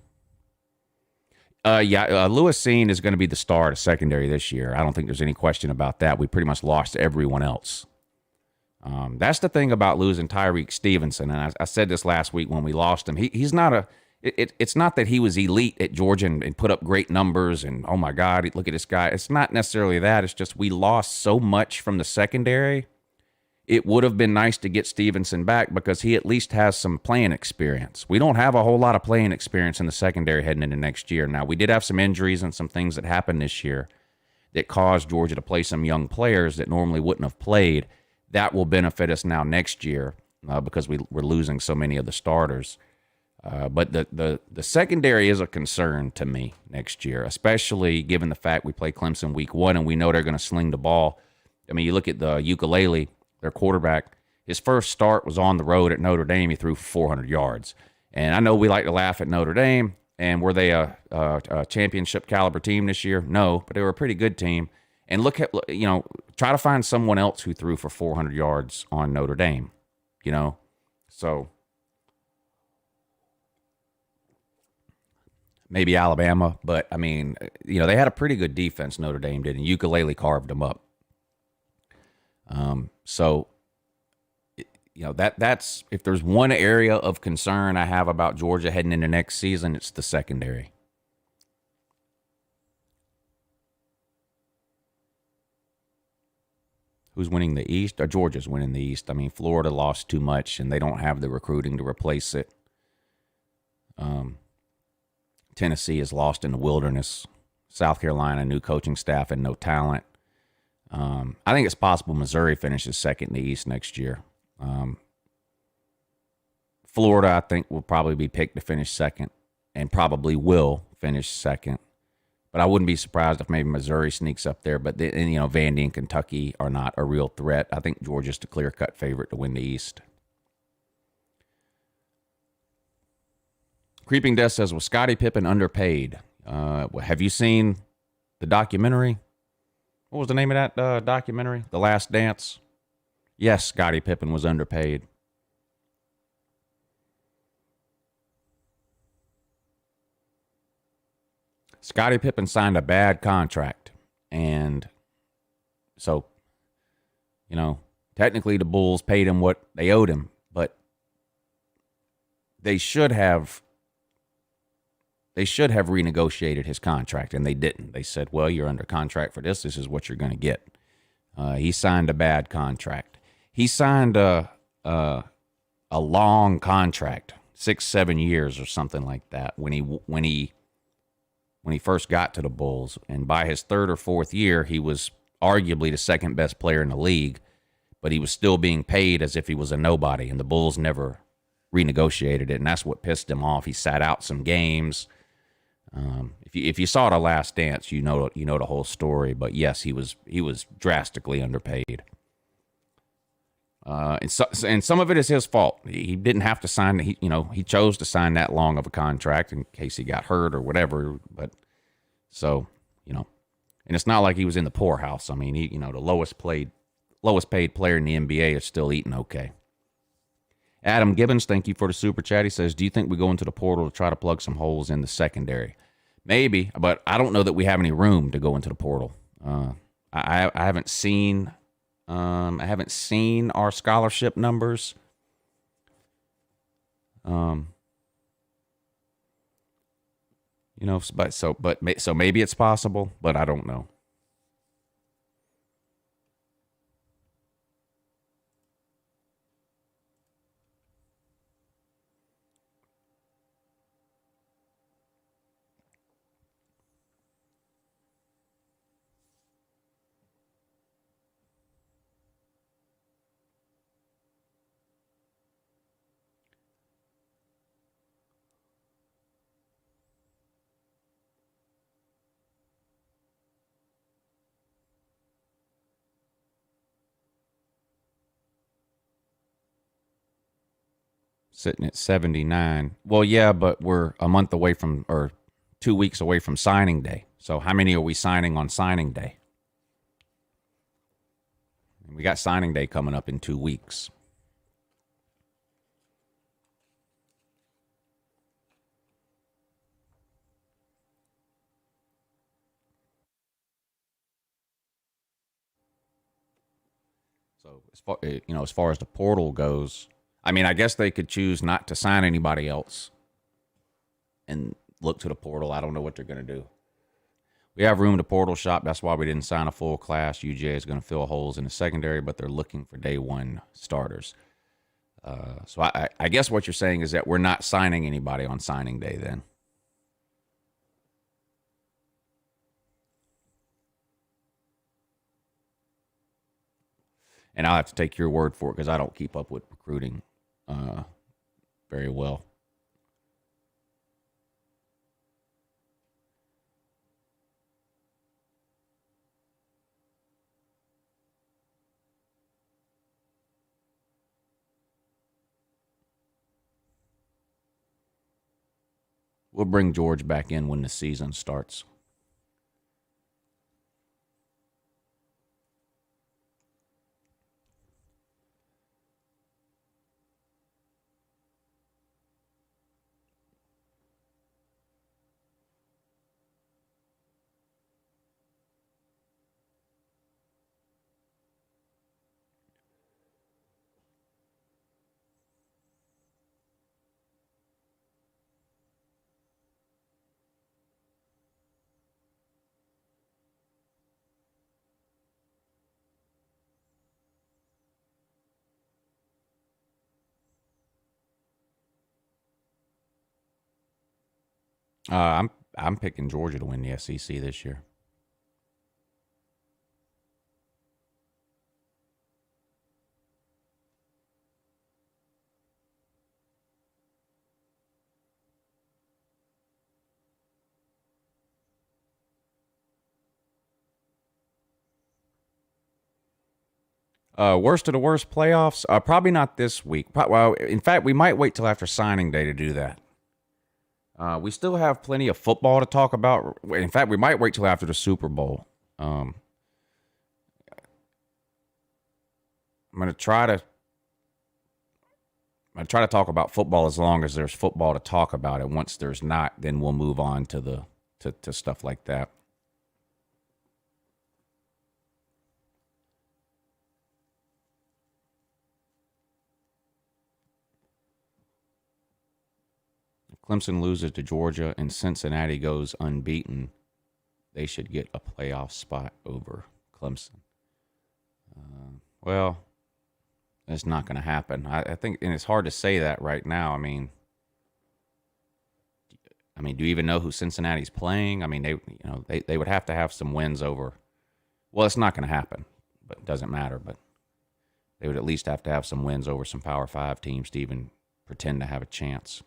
Lewis Seen is going to be the star of secondary this year. I don't think there's any question about that. We pretty much lost everyone else. That's the thing about losing Tyreek Stevenson, and I said this last week when we lost him. He's not it's not that he was elite at Georgia and put up great numbers and, oh my God, look at this guy. It's not necessarily that. It's just we lost so much from the secondary. It would have been nice to get Stevenson back because he at least has some playing experience. We don't have a whole lot of playing experience in the secondary heading into next year. Now, we did have some injuries and some things that happened this year that caused Georgia to play some young players that normally wouldn't have played. That will benefit us now next year because we're losing so many of the starters. But the secondary is a concern to me next year, especially given the fact we play Clemson week 1 and we know they're going to sling the ball. I mean, you look at the UncleLou, their quarterback, his first start was on the road at Notre Dame. He threw for 400 yards. And I know we like to laugh at Notre Dame. And were they a championship caliber team this year? No, but they were a pretty good team. And look at, try to find someone else who threw for 400 yards on Notre Dame, So maybe Alabama, but I mean, they had a pretty good defense, Notre Dame did, and UncleLou carved them up. That's if there's one area of concern I have about Georgia heading into next season, it's the secondary. Who's winning the East? Georgia's winning the East. I mean, Florida lost too much, and they don't have the recruiting to replace it. Tennessee is lost in the wilderness. South Carolina, new coaching staff and no talent. I think it's possible Missouri finishes second in the East next year. Florida, I think, will probably be picked to finish second and probably will finish second. But I wouldn't be surprised if maybe Missouri sneaks up there. But, Vandy and Kentucky are not a real threat. I think Georgia's the clear-cut favorite to win the East. Creeping Death says, was Scottie Pippen underpaid? Have you seen the documentary? What was the name of that documentary? The Last Dance? Yes, Scottie Pippen was underpaid. Scottie Pippen signed a bad contract. And so, technically the Bulls paid him what they owed him. But they should have renegotiated his contract, and they didn't. They said, well, you're under contract for this. This is what you're going to get. He signed a bad contract. He signed a long contract, 6-7 years or something like that when he first got to the Bulls. And by his third or fourth year, he was arguably the second best player in the league, but he was still being paid as if he was a nobody, and the Bulls never renegotiated it, and that's what pissed him off. He sat out some games. If you saw The Last Dance, you know the whole story. But yes, he was drastically underpaid. And some of it is his fault. He didn't have to sign. He chose to sign that long of a contract in case he got hurt or whatever. But so And it's not like he was in the poorhouse. I mean, the lowest paid player in the NBA is still eating okay. Adam Gibbons, thank you for the super chat. He says, do you think we go into the portal to try to plug some holes in the secondary? Maybe, but I don't know that we have any room to go into the portal. I haven't seen our scholarship numbers. So maybe it's possible, but I don't know. Sitting at 79. Well, yeah, but we're a month away from, or 2 weeks away from signing day. So how many are we signing on signing day? We got signing day coming up in 2 weeks. So as far as the portal goes, I mean, I guess they could choose not to sign anybody else and look to the portal. I don't know what they're going to do. We have room to portal shop. That's why we didn't sign a full class. UGA is going to fill holes in the secondary, but they're looking for day one starters. So I guess what you're saying is that we're not signing anybody on signing day then. And I'll have to take your word for it because I don't keep up with recruiting very well. We'll bring George back in when the season starts. I'm picking Georgia to win the SEC this year. Worst of the worst playoffs? Probably not this week. Well, in fact, we might wait till after signing day to do that. We still have plenty of football to talk about. In fact, we might wait till after the Super Bowl. I'm gonna try to talk about football as long as there's football to talk about. And once there's not, then we'll move on to to stuff like that. Clemson loses to Georgia and Cincinnati goes unbeaten, they should get a playoff spot over Clemson. Well, it's not going to happen. I think, and it's hard to say that right now. I mean, do you even know who Cincinnati's playing? I mean, they would have to have some wins over. Well, it's not going to happen, but it doesn't matter. But they would at least have to have some wins over some Power 5 teams to even pretend to have a chance.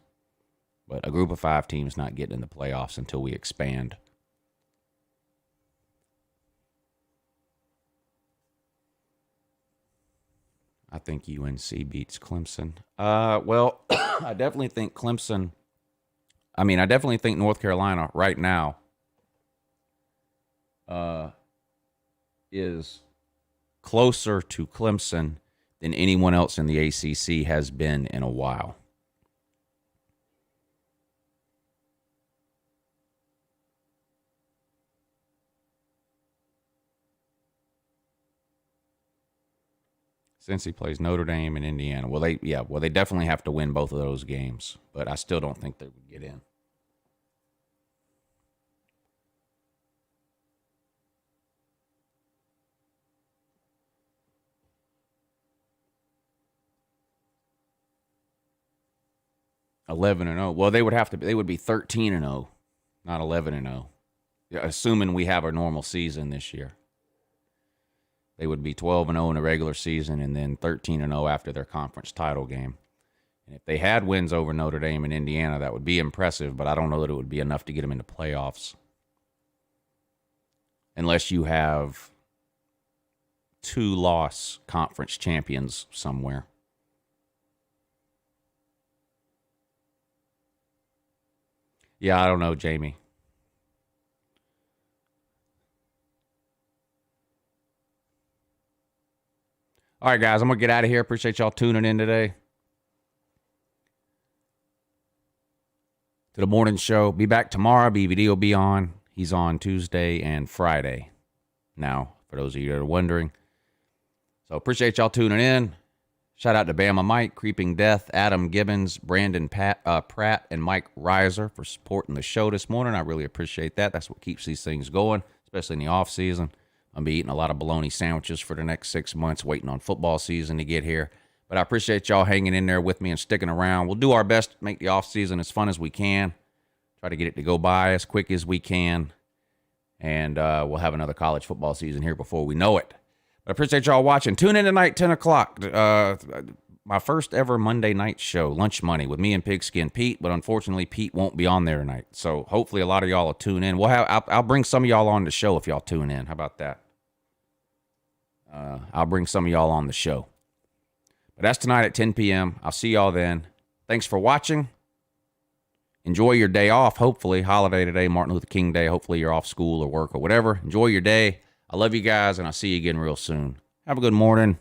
But a group of 5 teams not getting in the playoffs until we expand. I think UNC beats Clemson. Well, I definitely think Clemson. I definitely think North Carolina right now is closer to Clemson than anyone else in the ACC has been in a while. Since he plays Notre Dame and Indiana. Well, they definitely have to win both of those games, but I still don't think they would get in. (11-0). Well, they would be 13-0, not 11-0. Assuming we have a normal season this year. They would be 12-0 in the regular season and then 13-0 after their conference title game. And if they had wins over Notre Dame and Indiana, that would be impressive, but I don't know that it would be enough to get them into playoffs. Unless you have 2-loss conference champions somewhere. Yeah, I don't know, Jamie. All right, guys, I'm going to get out of here. Appreciate y'all tuning in today to the morning show. Be back tomorrow. BVD will be on. He's on Tuesday and Friday. Now, for those of you that are wondering. So appreciate y'all tuning in. Shout out to Bama Mike, Creeping Death, Adam Gibbons, Brandon Pratt, and Mike Reiser for supporting the show this morning. I really appreciate that. That's what keeps these things going, especially in the off season. I'll be eating a lot of bologna sandwiches for the next 6 months, waiting on football season to get here. But I appreciate y'all hanging in there with me and sticking around. We'll do our best to make the off season as fun as we can. Try to get it to go by as quick as we can. And we'll have another college football season here before we know it. But I appreciate y'all watching. Tune in tonight, 10 o'clock. My first ever Monday night show, Lunch Money, with me and Pigskin Pete. But unfortunately, Pete won't be on there tonight. So hopefully a lot of y'all will tune in. I'll bring some of y'all on the show if y'all tune in. How about that? I'll bring some of y'all on the show. But that's tonight at 10 p.m. I'll see y'all then. Thanks for watching. Enjoy your day off, hopefully. Holiday today, Martin Luther King Day. Hopefully you're off school or work or whatever. Enjoy your day. I love you guys, and I'll see you again real soon. Have a good morning.